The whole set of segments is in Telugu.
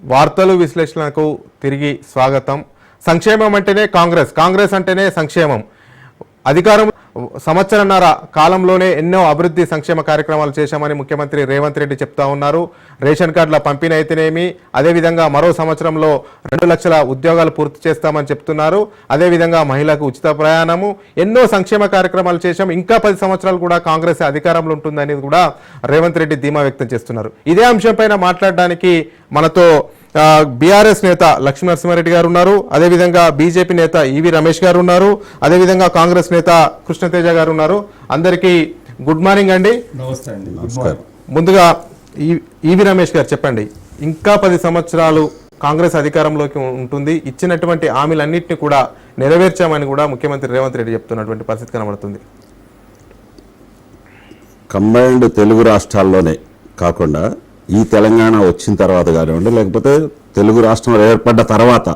వార్తలు విశ్లేషణకు తిరిగి స్వాగతం. సంక్షేమం అంటేనే కాంగ్రెస్ అంటేనే సంక్షేమం. అధికారం సంవత్సరన్నర కాలంలోనే ఎన్నో అభివృద్ధి సంక్షేమ కార్యక్రమాలు చేశామని ముఖ్యమంత్రి రేవంత్ రెడ్డి చెప్తా ఉన్నారు. రేషన్ కార్డుల పంపిణీ అయితేనేమి, అదేవిధంగా మరో సంవత్సరంలో 2 లక్షల ఉద్యోగాలు పూర్తి చేస్తామని చెప్తున్నారు. అదేవిధంగా మహిళలకు ఉచిత ప్రయాణము, ఎన్నో సంక్షేమ కార్యక్రమాలు చేశాం, ఇంకా 10 సంవత్సరాలు కూడా కాంగ్రెస్ అధికారంలో ఉంటుందని కూడా రేవంత్ రెడ్డి ధీమా వ్యక్తం చేస్తున్నారు. ఇదే అంశంపైన మాట్లాడడానికి మనతో బీఆర్ఎస్ నేత లక్ష్మీ నరసింహారెడ్డి గారు ఉన్నారు. అదేవిధంగా బీజేపీ నేత ఈవి రమేష్ గారు ఉన్నారు. అదేవిధంగా కాంగ్రెస్ నేత కృష్ణతేజ గారు ఉన్నారు. అందరికీ గుడ్ మార్నింగ్ అండి. నమస్తే అండి. నమస్కారం. ముందుగా ఈవి రమేష్ గారు చెప్పండి, ఇంకా 10 సంవత్సరాలు కాంగ్రెస్ అధికారంలోకి ఉంటుంది, ఇచ్చినటువంటి హామీలన్నింటినీ కూడా నెరవేర్చామని కూడా ముఖ్యమంత్రి రేవంత్ రెడ్డి చెప్తున్నటువంటి పరిస్థితి కనబడుతుంది. కంబైన్డ్ తెలుగు రాష్ట్రాల్లోనే కాకుండా ఈ తెలంగాణ వచ్చిన తర్వాత కానివ్వండి, లేకపోతే తెలుగు రాష్ట్రం ఏర్పడ్డ తర్వాత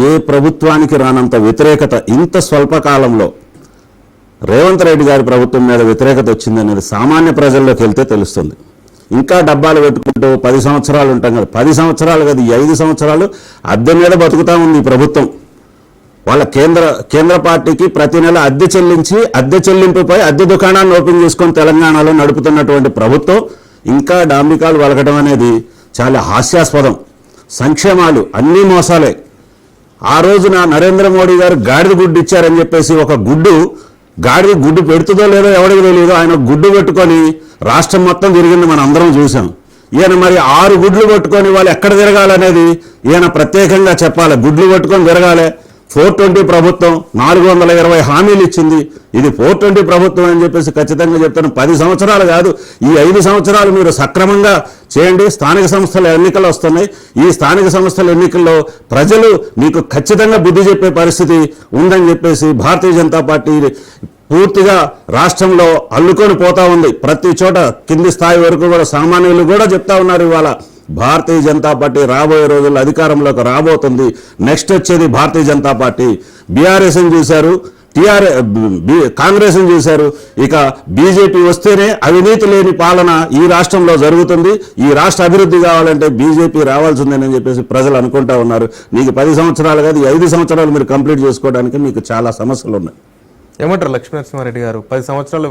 ఏ ప్రభుత్వానికి రానంత వ్యతిరేకత ఇంత స్వల్పకాలంలో రేవంత్ రెడ్డి గారి ప్రభుత్వం మీద వ్యతిరేకత వచ్చిందనేది సామాన్య ప్రజల్లోకి వెళ్తే తెలుస్తుంది. ఇంకా డబ్బాలు పెట్టుకుంటూ 10 సంవత్సరాలు ఉంటాం కదా, 10 సంవత్సరాలు కదా, ఈ 5 సంవత్సరాలు అద్దె మీద బతుకుతా ఉంది ఈ ప్రభుత్వం. వాళ్ళ కేంద్ర పార్టీకి ప్రతి నెల అద్దె చెల్లించి అద్దె చెల్లింపుపై అద్దె దుకాణాన్ని ఓపెన్ చేసుకొని తెలంగాణలో నడుపుతున్నటువంటి ప్రభుత్వం ఇంకా డాంబికాలు వలకడం అనేది చాలా హాస్యాస్పదం. సంక్షేమాలు అన్నీ మోసాలే. ఆ రోజున నరేంద్ర మోడీ గారు గాడిద గుడ్డు ఇచ్చారని చెప్పేసి ఒక గాడిద గుడ్డు పెడుతుందో లేదో ఎవరికి తెలియదు, ఆయన గుడ్డు పెట్టుకొని రాష్ట్రం మొత్తం తిరిగింది మనం అందరం చూసాం. ఈయన మరి 6 గుడ్లు పట్టుకొని వాళ్ళు ఎక్కడ తిరగాలనేది ఈయన ప్రత్యేకంగా చెప్పాలి. గుడ్లు పట్టుకొని తిరగాలి. 420 ప్రభుత్వం 420 హామీలు ఇచ్చింది. ఇది 420 ప్రభుత్వం అని చెప్పేసి ఖచ్చితంగా చెప్తాను. 10 సంవత్సరాలు కాదు, ఈ 5 సంవత్సరాలు మీరు సక్రమంగా చేయండి. స్థానిక సంస్థల ఎన్నికలు వస్తున్నాయి. ఈ స్థానిక సంస్థల ఎన్నికల్లో ప్రజలు మీకు ఖచ్చితంగా బుద్ధి చెప్పే పరిస్థితి ఉందని చెప్పేసి భారతీయ జనతా పార్టీ పూర్తిగా రాష్ట్రంలో అల్లుకొని పోతా ఉంది. ప్రతి చోట కింది స్థాయి వరకు కూడా సామాన్యులు కూడా చెప్తా ఉన్నారు. ఇవాళ భారతీయ జనతా పార్టీ రాబోయే రోజుల్లో అధికారంలోకి రాబోతుంది. నెక్స్ట్ వచ్చేది భారతీయ జనతా పార్టీ. బీఆర్ఎస్ని చూశారు, కాంగ్రెస్ని చూశారు, ఇక బీజేపీ వస్తేనే అవినీతి లేని పాలన ఈ రాష్ట్రంలో జరుగుతుంది. ఈ రాష్ట్ర అభివృద్ధి కావాలంటే బీజేపీ రావాల్సిందేనని చెప్పేసి ప్రజలు అనుకుంటా ఉన్నారు. మీకు 10 సంవత్సరాలు కాదు, 5 సంవత్సరాలు మీరు కంప్లీట్ చేసుకోవడానికి మీకు చాలా సమస్యలు ఉన్నాయి. ఏమంటారు లక్ష్మీ నరసింహారెడ్డి గారు? 10 సంవత్సరాలు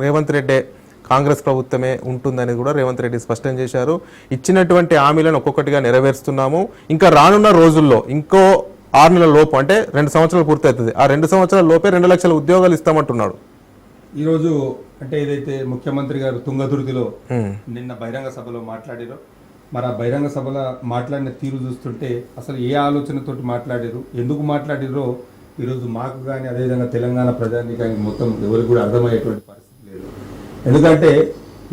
రేవంత్ రెడ్డి కాంగ్రెస్ ప్రభుత్వమే ఉంటుందని కూడా రేవంత్ రెడ్డి స్పష్టం చేశారు. ఇచ్చినటువంటి హామీలను ఒక్కొక్కటిగా నెరవేరుస్తున్నాము. ఇంకా రానున్న రోజుల్లో ఇంకో 6 నెలల లోపు, అంటే 2 సంవత్సరాలు పూర్తవుతుంది, ఆ 2 సంవత్సరాల లోపే 2 లక్షల ఉద్యోగాలు ఇస్తామంటున్నాడు. ఈరోజు అంటే ఏదైతే ముఖ్యమంత్రి గారు తుంగతుర్తిలో నిన్న బహిరంగ సభలో మాట్లాడారో, మరి ఆ బహిరంగ సభలో మాట్లాడిన తీరు చూస్తుంటే అసలు ఏ ఆలోచనతోటి మాట్లాడారు, ఎందుకు మాట్లాడారో ఈరోజు మాకు కానీ అదేవిధంగా తెలంగాణ ప్రజానీకానికి మొత్తం ఎవరికి కూడా అర్థమయ్యేటువంటి పరిస్థితి లేదు. ఎందుకంటే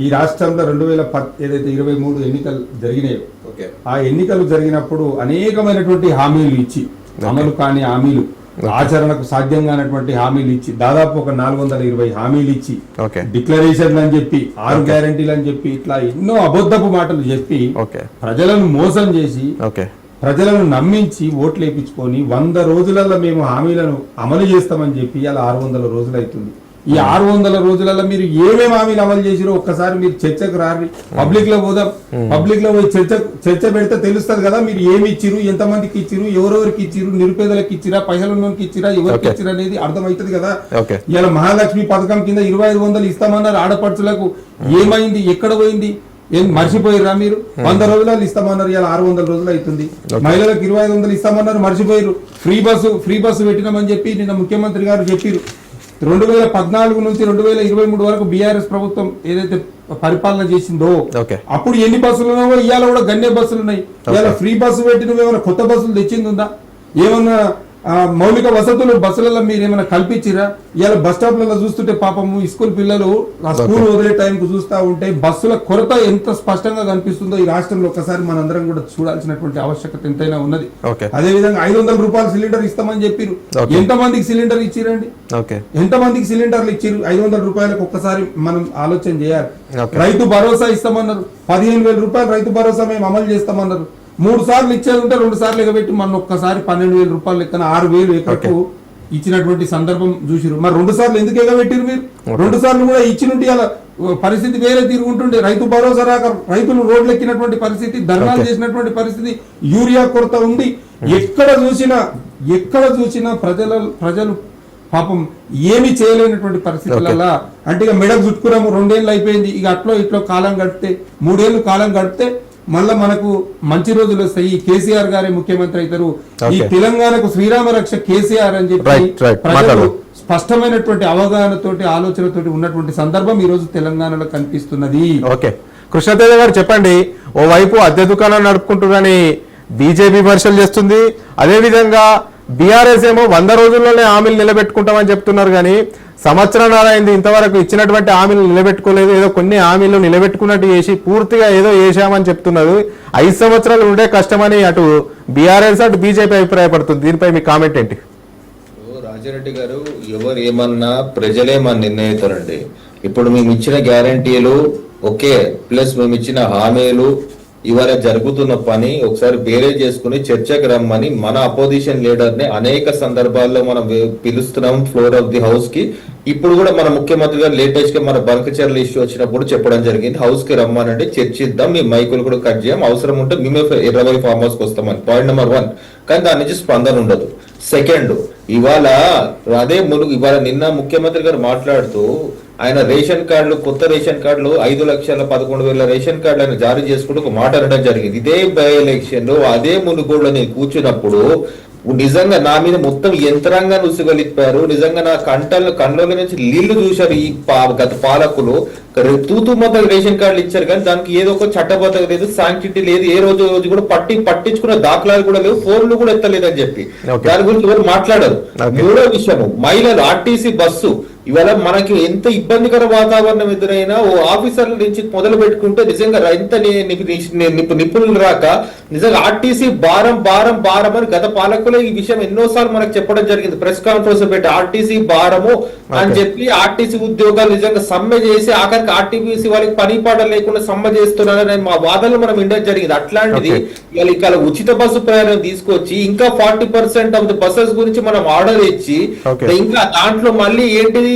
ఈ రాష్ట్రంలో 2010 ఏదైతే 23 ఎన్నికలు జరిగినాయో, ఆ ఎన్నికలు జరిగినప్పుడు అనేకమైనటువంటి హామీలు ఇచ్చి, అమలు కాని హామీలు, ఆచరణకు సాధ్యం కానటువంటి హామీలు ఇచ్చి, దాదాపు ఒక 420 హామీలు ఇచ్చి, డిక్లరేషన్లు అని చెప్పి, 6 గ్యారంటీలు అని చెప్పి, ఇట్లా ఎన్నో అబద్ధపు మాటలు చెప్పి ప్రజలను మోసం చేసి ప్రజలను నమ్మించి ఓట్లు వేయించుకొని 100 రోజులలో మేము హామీలను అమలు చేస్తామని చెప్పి అలా 600 రోజులు అవుతుంది. ఈ 600 రోజులలో మీరు ఏమేమి హామీలు అమలు చేసిరో ఒక్కసారి మీరు చర్చకు రారి, పబ్లిక్ లో పోదాం. పబ్లిక్ లో పోయి చర్చ పెడితే తెలుస్తుంది కదా మీరు ఏమి ఇచ్చిరు, ఎంతమందికి ఇచ్చిరు, ఎవరెవరికి ఇచ్చిరు, నిరుపేదలకు ఇచ్చిరా, పైసలున్నోనికి ఇచ్చిరా, ఎవరికి ఇచ్చిరా అనేది అర్థమవుతుంది కదా. ఇలా మహాలక్ష్మి పథకం కింద 2500 ఇస్తామన్నారు ఆడపడుచులకు. ఏమైంది, ఎక్కడ పోయింది, ఏం మర్చిపోయిరా మీరు? 100 రోజులలో ఇస్తామన్నారు, ఇలా 600 రోజులు అవుతుంది. మహిళలకు 2500 ఇస్తామన్నారు, మర్చిపోయారు. ఫ్రీ బస్సు పెట్టినామని చెప్పి నిన్న ముఖ్యమంత్రి గారు చెప్పారు. 2014 నుంచి 2023 వరకు బీఆర్ఎస్ ప్రభుత్వం ఏదైతే పరిపాలన చేసిందో అప్పుడు ఎన్ని బస్సులు ఉన్నాయో ఇవాళ కూడా గన్నే బస్సులు ఉన్నాయి. ఇవాళ ఫ్రీ బస్సు పెట్టి నువ్వేమైనా కొత్త బస్సులు తెచ్చింది ఉందా? ఏమన్నా మౌలిక వసతులు బస్సులలో మీరు ఏమైనా కల్పించిరా? ఇవాళ బస్ స్టాప్లలో చూస్తుంటే పాపము స్కూల్ పిల్లలు ఆ స్కూల్ వదిలే టైంకు చూస్తూ ఉంటే బస్సుల కొరత ఎంత స్పష్టంగా కనిపిస్తుందో ఈ రాష్ట్రంలో ఒక్కసారి మనందరం కూడా చూడాల్సినటువంటి ఆవశ్యకత ఎంతైనా ఉన్నది. అదే విధంగా 500 రూపాయల సిలిండర్ ఇస్తామని చెప్పారు. ఎంతమందికి సిలిండర్ ఇచ్చిరండి? ఎంతమందికి సిలిండర్లు ఇచ్చారు? 500 రూపాయలకు ఒక్కసారి మనం ఆలోచన చేయాలి. రైతు భరోసా ఇస్తామన్నారు, 15,000 రూపాయలు రైతు భరోసా మేము అమలు చేస్తామన్నారు. 3 సార్లు ఇచ్చేది ఉంటే 2 సార్లు ఎగబెట్టి మన ఒక్కసారి 12,000 రూపాయలు లెక్కన 6,000 ఎకరకు ఇచ్చినటువంటి సందర్భం చూసిరు. మరి 2 సార్లు ఎందుకు ఎగబెట్టిరు మీరు? 2 సార్లు కూడా ఇచ్చినట్టు అలా పరిస్థితి వేరే తిరుగుంటుండే. రైతు భరోసా రాక రైతులు రోడ్లు ఎక్కినటువంటి పరిస్థితి, ధర్నాలు చేసినటువంటి పరిస్థితి, యూరియా కొరత ఉంది. ఎక్కడ చూసినా ప్రజలు పాపం ఏమి చేయలేనటువంటి పరిస్థితులలో అంటే ఇక మెడకు చుట్టుకున్నాము, 2 ఏళ్ళు అయిపోయింది, ఇక అట్లో ఇట్లో కాలం గడిపితే 3 ఏళ్ళు కాలం గడిపితే మళ్ళా మనకు మంచి రోజులు వస్తాయి. ఈ కేసీఆర్ గారే ముఖ్యమంత్రి అవుతారు, ఈ తెలంగాణకు శ్రీరామ రక్ష కేసీఆర్ అని చెప్పి ప్రజలు స్పష్టమైనటువంటి అవగాహనతోటి ఆలోచనతోటి ఉన్నటువంటి సందర్భం ఈ రోజు తెలంగాణలో కనిపిస్తున్నది. ఓకే, కృష్ణతేజ గారు చెప్పండి. ఓవైపు అద్దె దుకాణం నడుపుకుంటున్నారని బీజేపీ విమర్శలు చేస్తుంది, అదేవిధంగా బీఆర్ఎస్ ఏమో 100 రోజుల్లోనే హామీలు నిలబెట్టుకుంటామని చెప్తున్నారు. కానీ సంవత్సరాలు అయింది, ఇంతవరకు ఇచ్చినటువంటి హామీలు నిలబెట్టుకోలేదు. ఏదో కొన్ని హామీలు నిలబెట్టుకున్నట్టు చేసి పూర్తిగా ఏదో చేశామని చెప్తున్నారు. 5 సంవత్సరాలు ఉండే కష్టమని అటు బీఆర్ఎస్ అటు బీజేపీ అభిప్రాయపడుతుంది. దీనిపై మీ కామెంట్ ఏంటి? రాజారెడ్డి గారు, ఎవరు ఏమన్నా ప్రజలే మన నిర్ణయితారండి. ఇప్పుడు మేము ఇచ్చిన గ్యారంటీలు ఓకే, ప్లస్ మేము ఇచ్చిన హామీలు, ఇవాళ జరుగుతున్న పని ఒకసారి బేరే చేసుకుని చర్చకు రమ్మని మన అపోజిషన్ లీడర్ ని అనేక సందర్భాల్లో మనం పిలుస్తున్నాం ఫ్లోర్ ఆఫ్ ది హౌస్ కి. ఇప్పుడు కూడా మన ముఖ్యమంత్రి గారు లేటెస్ట్ గా మన బంకచర్ల ఇష్యూ వచ్చినప్పుడు చెప్పడం జరిగింది, హౌస్ కి రమ్మనంటే చర్చిద్దాం, మీ మైకులు కూడా కట్ చేయం, అవసరం ఉంటే మేమే 20 ఫార్మ్ హౌస్ కి వస్తామని. Point number 1. కానీ దాని నుంచి స్పందన ఉండదు. సెకండ్, ఇవాళ నిన్న ముఖ్యమంత్రి గారు మాట్లాడుతూ ఆయన రేషన్ కార్డులు, కొత్త రేషన్ కార్డులు 5,11,000 రేషన్ కార్డులు ఆయన జారీ చేసుకుంటూ ఒక మాట అనడం జరిగింది. ఇదే బై ఎలక్షన్ లో అదే మునుగోడులో నేను కూర్చున్నప్పుడు నిజంగా నా మీద మొత్తం యంత్రాంగాన్ని ఉసుగలిపారు. నిజంగా నా కళ్ళలో నుంచి నీళ్లు చూశారు ఈ గత పాలకులు. తూతు మొత్తం రేషన్ కార్డులు ఇచ్చారు, కానీ దానికి ఏదో ఒక చట్టబద్ధత లేదు, శాంక్టిటీ లేదు, ఏ రోజు కూడా పట్టించుకున్న దాఖలాలు కూడా లేవు, ఫోన్లు కూడా ఎత్తలేదు అని చెప్పి దాని గురించి ఎవరు మాట్లాడారు. మూడో విషయము, మహిళలు ఆర్టీసీ బస్సు ఇవాళ మనకి ఎంత ఇబ్బందికర వాతావరణం ఎదురైనా ఓ ఆఫీసర్ల నుంచి మొదలు పెట్టుకుంటే నిజంగా ఎంత నిపుణులు రాక నిజంగా ఆర్టీసీ భారం భారం భారం అని గత పాలకులు ఈ విషయం ఎన్నోసార్లు మనకు చెప్పడం జరిగింది. ప్రెస్ కాన్ఫరెన్స్ పెట్టి ఆర్టీసీ భారము అని చెప్పి ఆర్టీసీ ఉద్యోగాలు నిజంగా సమ్మె చేసి ఆఖరికి ఆర్టీసీ వాళ్ళకి పని పాట లేకుండా సమ్మె చేస్తున్నారని మా వాదనలు మనం వినడం జరిగింది. అట్లాంటిది ఇవాళ ఉచిత బస్సు ప్రయాణం తీసుకొచ్చి ఇంకా 40% ఆఫ్ ది బస్సెస్ గురించి మనం ఆర్డర్ ఇచ్చి ఇంకా దాంట్లో మళ్ళీ ఏంటిది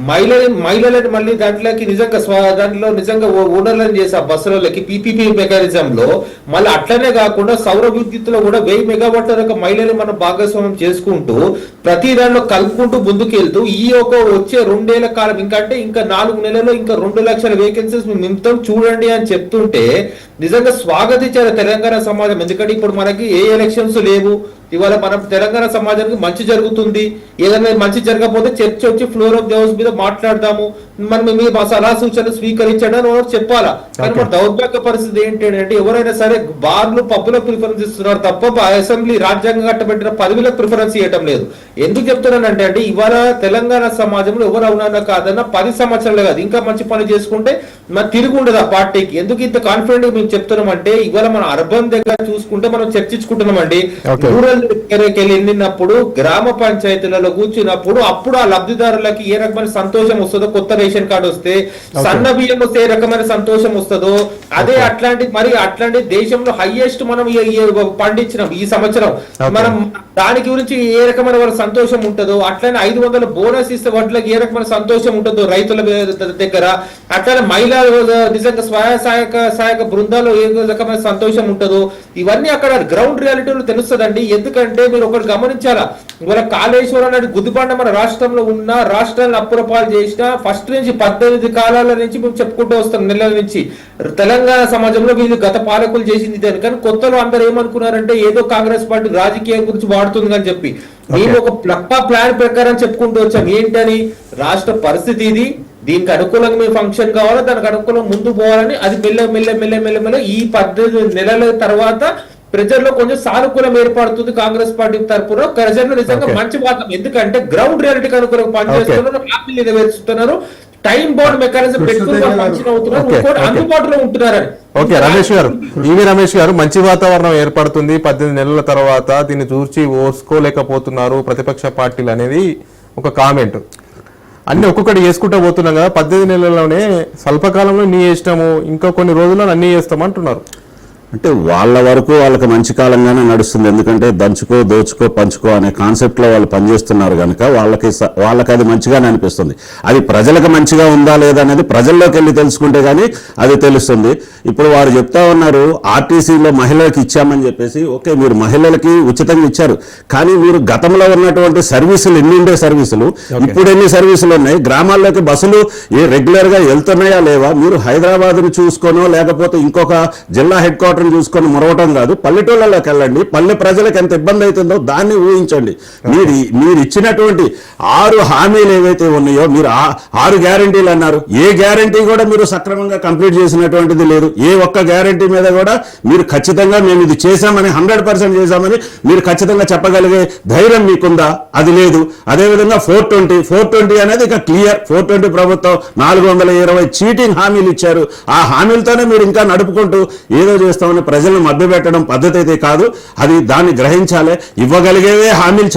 మహిళలని మళ్ళీ దాంట్లోకి నిజంగా ఓనర్లను చేసి ఆ బస్సులకి పీపీపీ మెకానిజం లో మళ్ళీ అట్లనే కాకుండా సౌర విద్యుత్ లో కూడా 1000 మెగావాట్ల రకం మహిళని మనం భాగస్వామ్యం చేసుకుంటూ ప్రతి దాంట్లో కలుపుకుంటూ ముందుకెళ్తూ ఈ వచ్చే 2 ఏళ్ల కాలం ఇంకా 4 నెలల్లో ఇంకా 2 లక్షల వేకెన్సీస్ నిమిత్తం చూడండి అని చెప్తుంటే నిజంగా స్వాగతించారు తెలంగాణ సమాజం. ఎందుకంటే ఇప్పుడు మనకి ఏ ఎలక్షన్స్ లేవు, ఇవాళ మనం తెలంగాణ సమాజానికి మంచి జరుగుతుంది. ఏదైనా మంచి జరగకపోతే చర్చ వచ్చి ఫ్లోర్ ఆఫ్ ది హౌస్ మీద మాట్లాడదాము, మనం మీ సలహా సూచనలు స్వీకరించడం చెప్పాలా. కానీ మన దౌర్భాగ్య పరిస్థితి ఏంటంటే ఎవరైనా సరే బార్లు పబ్బులకు ప్రిఫరెన్స్ ఇస్తున్నారు తప్ప అసెంబ్లీ రాజ్యాంగం కట్టబెట్టిన పదవులకు ప్రిఫరెన్స్ ఇవ్వటం లేదు. ఎందుకు చెప్తున్నానంటే ఇవాళ తెలంగాణ సమాజంలో ఎవరు అవునా కాదన్నా 10 సంవత్సరాలు కాదు ఇంకా మంచి పని చేసుకుంటే మన తిరిగి ఉండదు ఆ పార్టీకి. ఎందుకు ఇంత కాన్ఫిడెంట్ గా మేము చెప్తున్నామంటే ఇవాళ మన అర్బన్ దగ్గర చూసుకుంటే మనం చర్చించుకుంటున్నామండి. రూరల్ వెళ్ళినప్పుడు గ్రామ పంచాయతీలలో కూర్చున్నప్పుడు అప్పుడు ఆ లబ్ధిదారులకి ఏ రకమైన సంతోషం వస్తుందో, కొత్త రేషన్ కార్డు వస్తే, సన్న బియ్యం వస్తే ఏ రకమైన సంతోషం వస్తుందో, అదే అట్లాంటి దేశంలో హైయెస్ట్ మనం పండించినాం ఈ సంవత్సరం. మనం దానికి గురించి ఏ రకమైన వాళ్ళ సంతోషం ఉంటుందో, అట్లనే 500 బోనస్ ఇస్తే వాటికి ఏ రకమైన సంతోషం ఉంటుందో రైతుల దగ్గర, అట్లనే మహిళా నిజంగా సహాయక బృందాలు ఏ రకమైన సంతోషం ఉంటుందో ఇవన్నీ అక్కడ గ్రౌండ్ రియాలిటీలో తెలుస్తుందండి. ఎందుకంటే మీరు ఒకటి గమనించాలా, ఇవాళ కాళేశ్వరం నాటి గుద్దిబండ మన రాష్ట్రంలో ఉన్న రాష్ట్రాలను అప్పురపాలు చేసిన ఫస్ట్ నుంచి 18 కాలాల నుంచి మేము చెప్పుకుంటూ వస్తాం, నెలల నుంచి తెలంగాణ సమాజంలో వీళ్ళు గత పాలకులు చేసింది ఇదే. కానీ కొత్తలో అందరూ ఏమనుకున్నారంటే ఏదో కాంగ్రెస్ పార్టీ రాజకీయం గురించి వాడుతుంది అని చెప్పి మేము ఒక ప్లాన్ ప్రకారం చెప్పుకుంటూ వచ్చాం. ఏంటని రాష్ట్ర పరిస్థితి ఇది, దీనికి అనుకూలంగా మేము ఫంక్షన్ కావాలా, దానికి అనుకూలంగా ముందు పోవాలని అది మెల్ల ఈ 18 నెలల తర్వాత ప్రజల్లో కొంచెం సానుకూలం ఏర్పడుతుంది కాంగ్రెస్ పార్టీ తరఫున. ప్రజల్లో నిజంగా మంచి వాతావరణం, ఎందుకంటే గ్రౌండ్ రియాలిటీకి అనుకూలంగా పనిచేస్తున్నారు, హామీలు నెరవేరుస్తున్నారు, టైం బౌండ్ మెకానిజం పెట్టుకుని అందుబాటులో ఉంటున్నారని. ఓకే రమేష్ గారు, ఈవి రమేష్ గారు, మంచి వాతావరణం ఏర్పడుతుంది 18 నెలల తర్వాత, దీన్ని చూసి ఓర్చుకోలేకపోతున్నారు ప్రతిపక్ష పార్టీలు అనేది ఒక కామెంట్. అన్ని ఒక్కొక్కటి చేసుకుంటూ పోతున్నాం కదా, 18 నెలల్లోనే స్వల్పకాలంలో నీ ఇష్టము, ఇంకా కొన్ని రోజుల్లో అన్ని చేస్తాం అంటున్నారు. అంటే వాళ్ళ వరకు వాళ్ళకి మంచి కాలంగానే నడుస్తుంది. ఎందుకంటే దంచుకో దోచుకో పంచుకో అనే కాన్సెప్ట్లో వాళ్ళు పనిచేస్తున్నారు కనుక వాళ్ళకి అది మంచిగానే అనిపిస్తుంది. అది ప్రజలకు మంచిగా ఉందా లేదా అనేది ప్రజల్లోకి వెళ్ళి తెలుసుకుంటే కానీ అది తెలుస్తుంది. ఇప్పుడు వారు చెప్తా ఉన్నారు ఆర్టీసీలో మహిళలకు ఇచ్చామని చెప్పేసి. ఓకే, మీరు మహిళలకి ఉచితంగా ఇచ్చారు, కానీ మీరు గతంలో ఉన్నటువంటి సర్వీసులు ఎన్ని ఉండే సర్వీసులు, ఇప్పుడు ఎన్ని సర్వీసులు ఉన్నాయి, గ్రామాల్లోకి బస్సులు రెగ్యులర్గా వెళ్తున్నాయా లేవా? మీరు హైదరాబాద్ను చూసుకోనో లేకపోతే ఇంకొక జిల్లా హెడ్ క్వార్టర్ చూసుకొని మొరవటం కాదు, పల్లెటూళ్ళలోకి వెళ్ళండి. పల్లె ప్రజలకు ఎంత ఇబ్బంది అవుతుందో దాన్ని ఊహించండి. మీరు ఇచ్చినటువంటి 6 హామీలు ఏవైతే ఉన్నాయో, మీరు 6 గ్యారంటీలు అన్నారు, ఏ గ్యారంటీ కూడా మీరు సక్రమంగా కంప్లీట్ చేసినటువంటిది లేదు. ఏ ఒక్క గ్యారంటీ మీద కూడా మీరు ఖచ్చితంగా మేము ఇది చేశామని 100% చేశామని మీరు ఖచ్చితంగా చెప్పగలిగే ధైర్యం మీకుందా? అది లేదు. అదేవిధంగా 420 అనేది ఇక క్లియర్. 420 ప్రభుత్వం 420 చీటింగ్ హామీలు ఇచ్చారు. ఆ హామీలతోనే మీరు ఇంకా నడుపుకుంటూ ఏదో చేస్తామని ప్రజలను మభ్యపెట్టడం పద్ధతి అయితే కాదు. అది దాన్ని గ్రహించాలి. ఇవ్వగలిగేవే హామీలు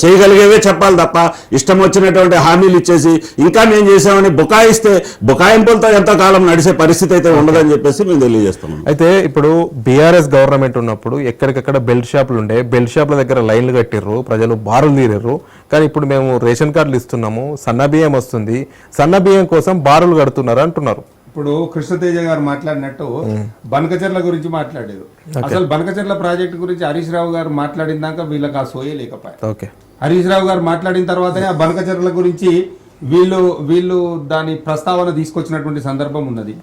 చేయగలిగేవే చెప్పాలి తప్ప ఇష్టం వచ్చినటువంటి హామీలు ఇచ్చేసి ఇంకా మేము చేసామని బుకాయిస్తే బుకాయింపులతో ఎంతో కాలం నడిచే పరిస్థితి అయితే ఉండదని చెప్పేసి మేము తెలియజేస్తున్నాం. అయితే ఇప్పుడు బీఆర్ఎస్ గవర్నమెంట్ ఉన్నప్పుడు ఎక్కడికక్కడ బెల్ట్ షాపులు ఉండే, బెల్ట్ షాపుల దగ్గర లైన్లు కట్టిర్రు, ప్రజలు బారులు తీరారు. కానీ ఇప్పుడు మేము రేషన్ కార్డులు ఇస్తున్నాము, సన్న బియ్యం వస్తుంది, సన్న బియ్యం కోసం బారులు కడుతున్నారు అంటున్నారు. ఇప్పుడు కృష్ణతేజ గారు మాట్లాడినట్టు బనకచెర్ల గురించి మాట్లాడారు. అసలు బనకచెర్ల ప్రాజెక్టు గురించి హరీష్ రావు గారు మాట్లాడిన దాకా వీళ్ళకి ఆ సోయే లేకపోయారు. హరీష్ రావు గారు మాట్లాడిన తర్వాతనే ఆ బనకచెర్ల గురించి వీళ్ళు దాని ప్రస్తావన తీసుకొచ్చినటువంటి సందర్భం ఉన్నది.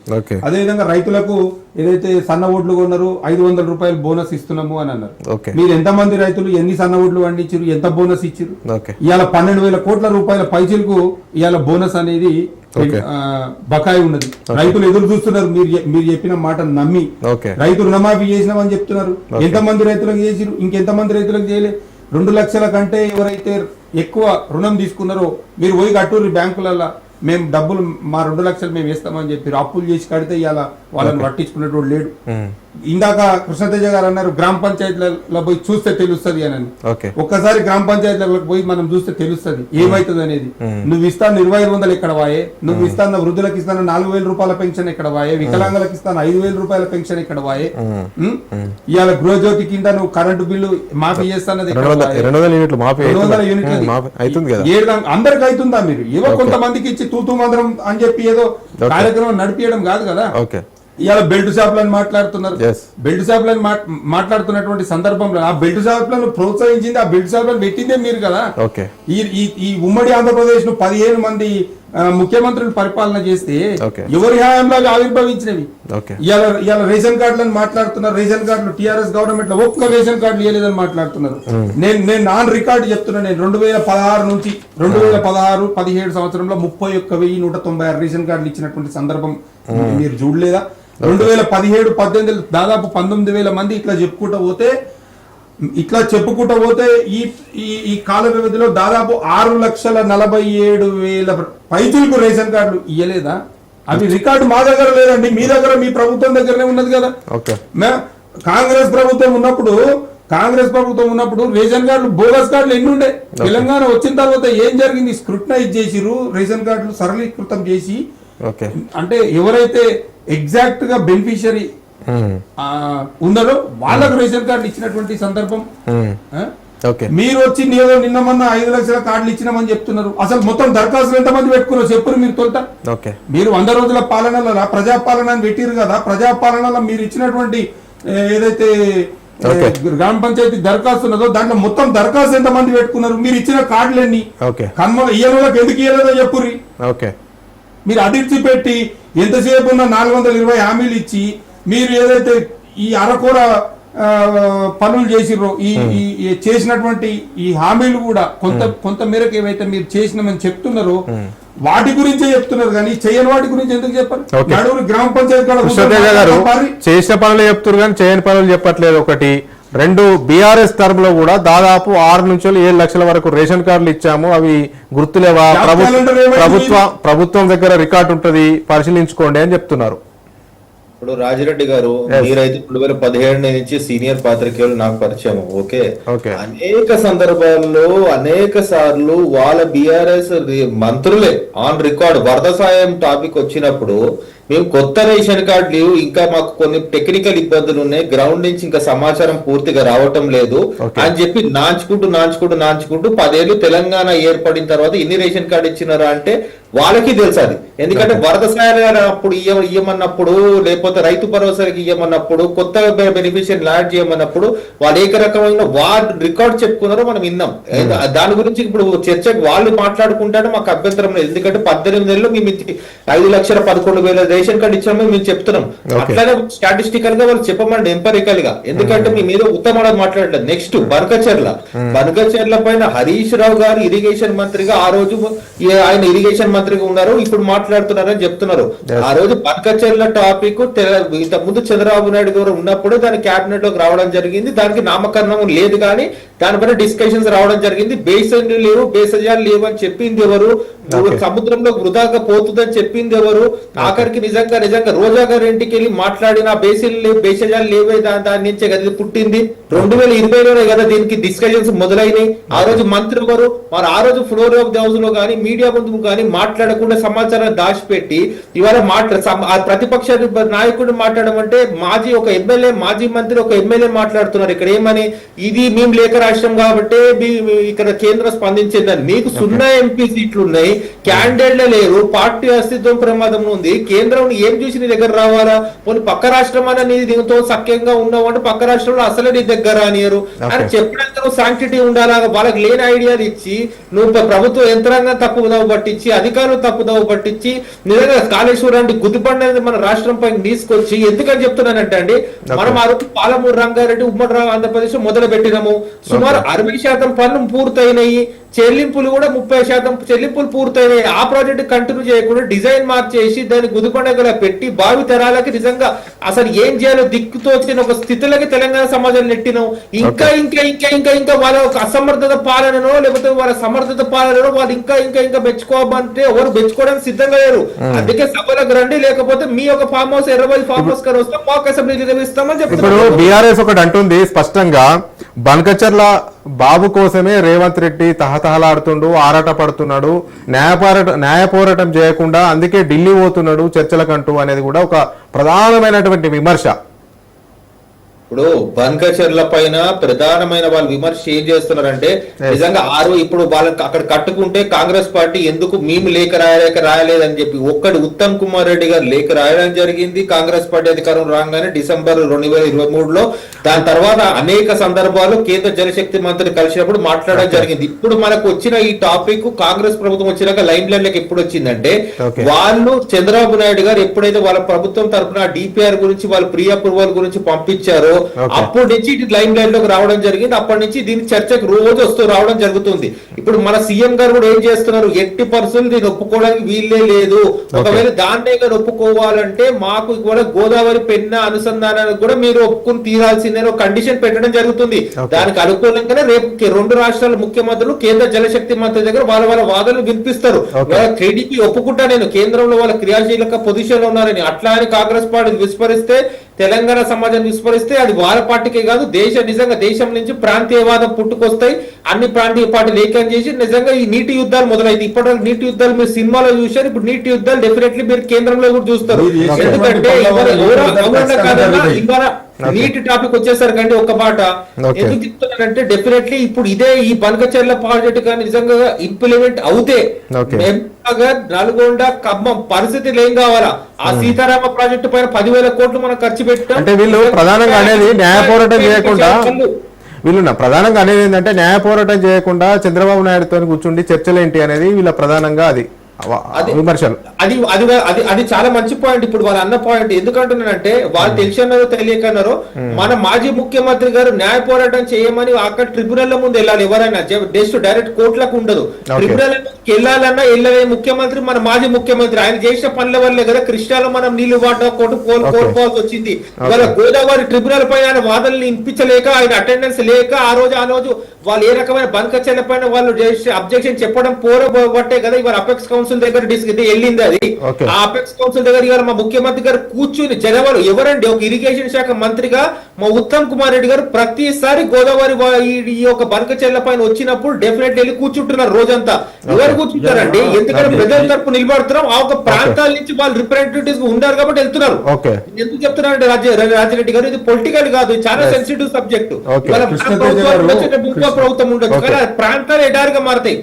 అదేవిధంగా రైతులకు ఏదైతే సన్న ఓట్లు కొన్నారు 500 రూపాయలు బోనస్ ఇస్తున్నాము అని అన్నారు. మీరు ఎంతమంది రైతులు ఎన్ని సన్న ఓట్లు పండించారు, ఎంత బోనస్ ఇచ్చారు? ఇవాళ 12,000 కోట్ల రూపాయల పైచీలకు ఇవాళ బోనస్ అనేది బకాయి ఉన్నది. రైతులు ఎదురు చూస్తున్నారు. మీరు చెప్పిన మాట నమ్మి రైతు రుణమాఫీ చేసినామని చెప్తున్నారు. ఎంతమంది రైతులకు చేసిరు, ఇంకెంతమంది రైతులకు చేయలేదు. 2 లక్షల కంటే ఎవరైతే ఎక్కువ రుణం తీసుకున్నారో మీరు పోయి కట్టూరి బ్యాంకులలో మేము డబ్బులు మా 2 లక్షలు మేము వేస్తామని చెప్పి అప్పులు చేసి కడితే ఇవాళ వాళ్ళని పట్టించుకునేటోడు లేడు. ఇందాక కృష్ణతేజ గారు అన్నారు గ్రామ పంచాయతీలలో పోయి చూస్తే తెలుస్తుంది అని. ఒక్కసారి గ్రామ పంచాయతీలకు పోయి మనం చూస్తే తెలుస్తుంది ఏమైతుంది అనేది. నువ్వు ఇస్తాను 2,500 ఎక్కడ వాయే, నువ్వు ఇస్తాను వృద్ధులకు ఇస్తాను 4,000 రూపాయల పెన్షన్ ఎక్కడ వాయే, వికలాంగులకు ఇస్తాను 5,000 రూపాయల పెన్షన్ ఎక్కడ వాయే, ఇవాళ గృహజ్యోతి కింద నువ్వు కరెంటు బిల్లు మాఫీ చేస్తానది 200 యూనిట్లు అందరికి అవుతుందా? మీరు ఏవో కొంతమందికి ఇచ్చి తూతూ మందరం అని చెప్పి ఏదో కార్యక్రమం నడిపించడం కాదు కదా. ఇవాళ బెల్ట్ షాపులను మాట్లాడుతున్నారు. బెల్ట్ షాపులను మాట్లాడుతున్నటువంటి సందర్భంలో ఆ బెల్ట్ షాపులను ప్రోత్సహించింది, ఆ బెల్ట్ షాపులను పెట్టిందే మీరు కదా. ఈ ఉమ్మడి ఆంధ్రప్రదేశ్ ను 15 మంది ముఖ్యమంత్రులు పరిపాలన చేస్తే ఎవరి హయాంలో ఆవిర్భవించినవి. ఇవాళ రేషన్ కార్డులను మాట్లాడుతున్నారు. రేషన్ కార్డులు టీఆర్ఎస్ గవర్నమెంట్ లో ఒక్క రేషన్ కార్డు ఇవ్వలేదని మాట్లాడుతున్నారు. నేను నాన్ రికార్డు చెప్తున్నా. నేను 2016 నుంచి 2016-17 సంవత్సరంలో 31,196 రేషన్ కార్డులు ఇచ్చినటువంటి సందర్భం మీరు చూడలేదా? 2017-18 దాదాపు 19,000 మంది ఇట్లా చెప్పుకుంటూ పోతే ఈ కాల వ్యవధిలో దాదాపు 6,47,000 పైచులకు రేషన్ కార్డులు ఇయ్యలేదా? అవి రికార్డు మా దగ్గర లేదండి, మీ దగ్గర మీ ప్రభుత్వం దగ్గరనే ఉన్నది కదా. కాంగ్రెస్ ప్రభుత్వం ఉన్నప్పుడు రేషన్ కార్డులు బోగస్ కార్డులు ఎన్ని ఉండే? తెలంగాణ వచ్చిన తర్వాత ఏం జరిగింది? స్క్రూటనైజ్ చేసిరు, రేషన్ కార్డులు సరళీకృతం చేసి, అంటే ఎవరైతే ఎగ్జాక్ట్ గా బెనిఫిషియరీ ఉన్నారో వాళ్ళకు రేషన్ కార్డులు ఇచ్చినటువంటి సందర్భం. మీరు వచ్చి నిన్న మొన్న 5 లక్షల కార్డులు ఇచ్చినామని చెప్తున్నారు. అసలు మొత్తం దరఖాస్తులు ఎంతమంది పెట్టుకున్నారు చెప్పరు మీరు తొలుత. మీరు 100 రోజుల పాలనలో ప్రజాపాలన అని పెట్టిరు కదా. ప్రజాపాలనలో మీరు ఇచ్చినటువంటి ఏదైతే గ్రామ పంచాయతీ దరఖాస్తు ఉన్నదో దాంట్లో మొత్తం దరఖాస్తు ఎంతమంది పెట్టుకున్నారు? మీరు ఇచ్చిన కార్డులు ఎన్ని? కన్మల ఇయ్యలకు ఎందుకు ఇయ్యలేదో చెప్పుర్రి. మీరు అడిర్చి పెట్టి ఎంతసేపు ఉన్న 420 హామీలు ఇచ్చి మీరు ఏదైతే ఈ అరకొర పనులు చేసిర్రో ఈ చేసినటువంటి ఈ హామీలు కూడా కొంత మేరకు ఏవైతే మీరు చేసినామని చెప్తున్నారో వాటి గురించే చెప్తున్నారు కానీ చేయని వాటి గురించి ఎందుకు చెప్పారు? నడువురు గ్రామ పంచాయతీ చేసిన పనులు చెప్తున్నారు కానీ చేయని పనులు చెప్పట్లేదు. 2 బీఆర్ఎస్ టర్మ్ లో కూడా దాదాపు 6 నుంచి 7 లక్షల వరకు రేషన్ కార్డులు ఇచ్చాము, అవి గుర్తులేవా? ప్రభుత్వం దగ్గర రికార్డు ఉంటది, పరిశీలించుకోండి అని చెప్తున్నారు. ఇప్పుడు రాజిరెడ్డి గారు మీరైతే 2017 నుంచి సీనియర్ పాత్రికేయులు నాకు పరిచయం. ఓకే, అనేక సందర్భాల్లో అనేక సార్లు వాళ్ళ బీఆర్ఎస్ మంత్రులే ఆన్ రికార్డ్ వరద సాయం టాపిక్ వచ్చినప్పుడు మేము కొత్త రేషన్ కార్డు లేవు, ఇంకా మాకు కొన్ని టెక్నికల్ ఇబ్బందులు ఉన్నాయి, గ్రౌండ్ నుంచి ఇంకా సమాచారం పూర్తిగా రావటం లేదు అని చెప్పి నాంచుకుంటూ 10 ఏళ్ళు తెలంగాణ ఏర్పడిన తర్వాత ఎన్ని రేషన్ కార్డు ఇచ్చినారా అంటే వాళ్ళకి తెలుసు అది. ఎందుకంటే వరద సాయాలు అప్పుడు ఇయ్యమన్నప్పుడు, లేకపోతే రైతు భరోసాకి ఇయ్యమన్నప్పుడు, కొత్త బెనిఫిషియరీ యాడ్ చేయమన్నప్పుడు వాళ్ళు ఏ రకమైన వార్డు రికార్డ్ చెప్పుకున్నారో మనం విన్నాం. దాని గురించి ఇప్పుడు చర్చకు వాళ్ళు మాట్లాడుకుంటారో మాకు అభ్యంతరం లేదు. ఎందుకంటే 18 ఏళ్ళు మేము 5,11,000 రేషన్ కార్డు ఇచ్చామని మేము చెప్తున్నాం. అట్లానే స్టాటిస్టికల్ గా వాళ్ళు చెప్పమండి, ఎంపరికల్ గా. ఎందుకంటే మీ మీద ఉత్తమ మాట్లాడలేదు. నెక్స్ట్ బనకచెర్ల పైన హరీష్ రావు గారు ఇరిగేషన్ మంత్రిగా ఆ రోజు ఆయన ఇరిగేషన్ మంత్రిగా ఉన్నారు, ఇప్పుడు మాట్లాడుతున్నారని చెప్తున్నారు. ఆ రోజు బనకచెర్ల టాపిక్ ఇంత ముందు చంద్రబాబు నాయుడు గారు ఉన్నప్పుడే దాని క్యాబినెట్ లోకి రావడం జరిగింది. దానికి నామకరణం లేదు కానీ దానిపైన డిస్కషన్స్ రావడం జరిగింది. బేసన్లు లేవు, బేసజాలు లేవు అని చెప్పింది ఎవరు? సముద్రంలో వృధాగా పోతుందని చెప్పింది ఎవరు? ఆఖరికి నిజంగా రోజా గారి ఇంటికి వెళ్ళి మాట్లాడిన బేసిన్లు లేవు, బేసజాలు లేవే, దాని నుంచే కదా పుట్టింది. 2020లోనే కదా దీనికి డిస్కషన్స్ మొదలైనవి. ఆ రోజు మంత్రి ఎవరు? మరి ఆ రోజు ఫ్లోర్ ఆఫ్ ది హౌస్ లో కానీ మీడియా ముందు కానీ మాట్లాడకుండా సమాచారాన్ని దాచిపెట్టి ఇవాళ ప్రతిపక్ష నాయకుడు మాట్లాడడం అంటే ఒక ఎమ్మెల్యే, మాజీ మంత్రి, ఒక ఎమ్మెల్యే మాట్లాడుతున్నారు ఇక్కడ. ఏమని? ఇది మేము లేఖ రాష్ట్రం కాబట్టి ఇక్కడ కేంద్రం స్పందించిందని. మీకు 0 ఎంపీ సీట్లు ఉన్నాయి, క్యాండిడేట్లే లేరు, పార్టీ అస్తిత్వం ప్రమాదం ఉంది. కేంద్రం ఏం చూసి నీ దగ్గర రావాలా? పోనీ పక్క రాష్ట్రం అన్న నీ దీంతో సఖ్యంగా ఉన్నావు అంటే పక్క రాష్ట్రంలో అసలే నీ దగ్గర రానియరు అని చెప్పడానికి శాంక్టిటీ ఉండాలా? వాళ్ళకి లేని ఐడియాలు ఇచ్చి నువ్వు ప్రభుత్వ యంత్రాంగం తప్పుదోవ పట్టించి, అధికారులు తప్పుదోవ పట్టించి, నిజంగా కాళేశ్వరం గుదిబండ అనేది మన రాష్ట్రం పైన తీసుకొచ్చి, ఎందుకని చెప్తున్నానంటే అండి, మనం ఆ రోజు పాలమూరు రంగారెడ్డి ఉమ్మడి ఆంధ్రప్రదేశ్ మొదలు పెట్టినాము. సుమారు 60% పనులు పూర్తయినాయి, చెల్లింపులు కూడా 30% చెల్లింపులు పూర్తయినాయి. ఆ ప్రాజెక్ట్ కంటిన్యూ చేయకుండా డిజైన్ మార్చేసి దాన్ని గుదిబండగా పెట్టి భావి తరాలకి నిజంగా అసలు ఏం చేయాలో దిక్కుతో వచ్చిన ఒక స్థితిలోకి తెలంగాణ సమాజాన్ని నెట్టినాం. ఇంకా ఇంకా ఇంకా ఇంకా ఇంకా వాళ్ళ అసమర్థత పాలననో లేకపోతే వాళ్ళ సమర్థత పాలనలో వాళ్ళు ఇంకా మెచ్చుకోమంటే ఎవరు మెచ్చుకోవడానికి సిద్ధంగా లేరు. అందుకే సభలకు రండి, లేకపోతే మీ యొక్క ఫామ్ హౌస్ 20 ఫామ్ హౌస్ గారు వస్తాం, మాకు అసెంబ్లీ నిర్వహిస్తామని చెప్తున్నారు. ఇప్పుడు బీఆర్ఎస్ ఒకటి అంటుంది స్పష్టంగా, బనకచెర్ల బాబు కోసమే రేవంత్ రెడ్డి తహతహలాడుతుండు, ఆరాట పడుతున్నాడు, న్యాయ పోరాటం చేయకుండా అందుకే ఢిల్లీ పోతున్నాడు చర్చలకంటూ అనేది కూడా ఒక ప్రధానమైనటువంటి విమర్శ. ఇప్పుడు బనకచెర్ల పైన ప్రధానమైన వాళ్ళు విమర్శ ఏం చేస్తున్నారంటే, నిజంగా ఇప్పుడు వాళ్ళకి అక్కడ కట్టుకుంటే కాంగ్రెస్ పార్టీ ఎందుకు మేము లేఖ రాయలేదని చెప్పి ఒక్కడి ఉత్తమ్ కుమార్ రెడ్డి గారు లేఖ రాయడం జరిగింది. కాంగ్రెస్ పార్టీ అధికారం రాగానే డిసెంబర్ 2023లో. దాని తర్వాత అనేక సందర్భాలు కేంద్ర జలశక్తి మంత్రి కలిసినప్పుడు మాట్లాడడం జరిగింది. ఇప్పుడు మనకు వచ్చిన ఈ టాపిక్ కాంగ్రెస్ ప్రభుత్వం వచ్చినాక లైన్ లైన్ లకి ఎప్పుడు వచ్చిందంటే, వాళ్ళు చంద్రబాబు నాయుడు గారు ఎప్పుడైతే వాళ్ళ ప్రభుత్వం తరఫున డిపిఆర్ గురించి వాళ్ళు ప్రీ అప్రూవల్ గురించి పంపించారో అప్పటి నుంచి లైన్ లైన్ లోకి రావడం జరిగింది. అప్పటి నుంచి దీని చర్చకు రోజు రావడం జరుగుతుంది. ఇప్పుడు మన సీఎం గారు కూడా ఏం చేస్తున్నారు? 80% దీన్ని ఒప్పుకోవడానికి వీళ్ళే లేదు. ఒకవేళ దాన్నే ఒప్పుకోవాలంటే మాకు కూడా గోదావరి పెన్నా అనుసంధానానికి కూడా మీరు ఒప్పుకుని తీరాల్సిందే కండిషన్ పెట్టడం జరుగుతుంది. దానికి అనుకూలంగానే రేపు 2 రాష్ట్రాల ముఖ్యమంత్రులు కేంద్ర జలశక్తి మంత్రి దగ్గర వాళ్ళ వాదనలు వినిపిస్తారు. టీడీపీ ఒప్పుకుంటా నేను కేంద్రంలో వాళ్ళ క్రియాశీలక పొజిషన్ లో ఉన్నారని. అట్లా అని కాంగ్రెస్ పార్టీ విస్మరిస్తే, తెలంగాణ సమాజాన్ని విస్మరిస్తే అది వాళ్ళ పార్టీకే కాదు, నిజంగా దేశం నుంచి ప్రాంతీయవాదం పుట్టుకొస్తాయి. అన్ని ప్రాంతీయ పార్టీలు ఏకం చేసి నిజంగా ఈ నీటి యుద్ధాలు మొదలైంది. ఇప్పటివరకు నీటి యుద్ధాలు మీరు సినిమాలో చూశారు, ఇప్పుడు నీటి యుద్ధాలు డెఫినెట్లీ మీరు కేంద్రంలో కూడా చూస్తారు. ఎందుకంటే ఇవాళ నీటి టాపిక్ వచ్చేసరికండి ఒక మాట ఎందుకు చెప్తున్నానంటే, డెఫినెట్లీ ఇప్పుడు ఇదే ఈ బనకచెర్ల ప్రాజెక్ట్ కానీ నిజంగా ఇంప్లిమెంట్ అవుతే నల్గొండ ఖమ్మం పరిస్థితులు ఏం కావాలా? ఆ సీతారామ ప్రాజెక్టు పైన 10,000 కోట్లు మనం ఖర్చు పెట్టాం. అంటే వీళ్ళు ప్రధానంగా అనేది న్యాయ పోరాటం చేయకుండా, ప్రధానంగా అనేది ఏంటంటే న్యాయ పోరాటం చేయకుండా చంద్రబాబు నాయుడుతో కూర్చుండి చర్చలేంటి అనేది వీళ్ళ ప్రధానంగా విమర్శలు. అది చాలా మంచి పాయింట్. ఇప్పుడు వాళ్ళు అన్న పాయింట్ ఎందుకంటున్నానంటే, వాళ్ళు తెలిసినారో తెలియకన్నారో మన మాజీ ముఖ్యమంత్రి గారు న్యాయ పోరాటం చేయమని అక్కడ ట్రిబ్యునల్ ముందు వెళ్ళాలి. ఎవరైనా డైరెక్ట్ కోర్టులకు ఉండదు. ట్రిబ్యునల్ వెళ్ళాలన్నా వెళ్ళలే ముఖ్యమంత్రి, మన మాజీ ముఖ్యమంత్రి ఆయన చేసిన పనుల వల్లే కదా కృష్ణాలో మనం నీళ్లు వాటర్ కోల్పోవాల్సి వచ్చింది. ఇవాళ గోదావరి ట్రిబ్యునల్ పైన ఆయన వాదనలు వినిపించలేక, ఆయన అటెండెన్స్ లేక ఆ రోజు వాళ్ళు ఏ రకమైన బనకచెర్ల పైన వాళ్ళు అబ్జెక్షన్ చెప్పడం పోరబట్టే కదా ఇవాళ అపెక్స్ కౌన్సిల్ దగ్గర వెళ్ళింది. అది ఆ అపెక్స్ కౌన్సిల్ దగ్గర ఇవాళ మా ముఖ్యమంత్రి గారు కూర్చుని జనవరి ఎవరండి ఒక ఇరిగేషన్ శాఖ మంత్రిగా మా ఉత్తమ్ కుమార్ రెడ్డి గారు ప్రతిసారి గోదావరి ఈ యొక్క బనకచెర్ల పైన వచ్చినప్పుడు డెఫినెట్లీ వెళ్ళి కూర్చుంటున్నారు రోజంతా. ఎవరు కూర్చుంటారండి. ఎందుకంటే ప్రజల తరపు నిలబడుతున్నాం. ఆ ఒక ప్రాంతాల నుంచి వాళ్ళు రిప్రజెంటేటివ్స్ ఉన్నారు కాబట్టి వెళ్తున్నారు. ఎందుకు చెప్తున్నారంటే రాజిరెడ్డి గారు, ఇది పొలిటికల్ కాదు, ఇది చాలా సెన్సిటివ్ సబ్జెక్ట్. ప్రభుత్వం ఉండొచ్చు కానీ ప్రాంతాలు ఎడారిగా మారుతాయి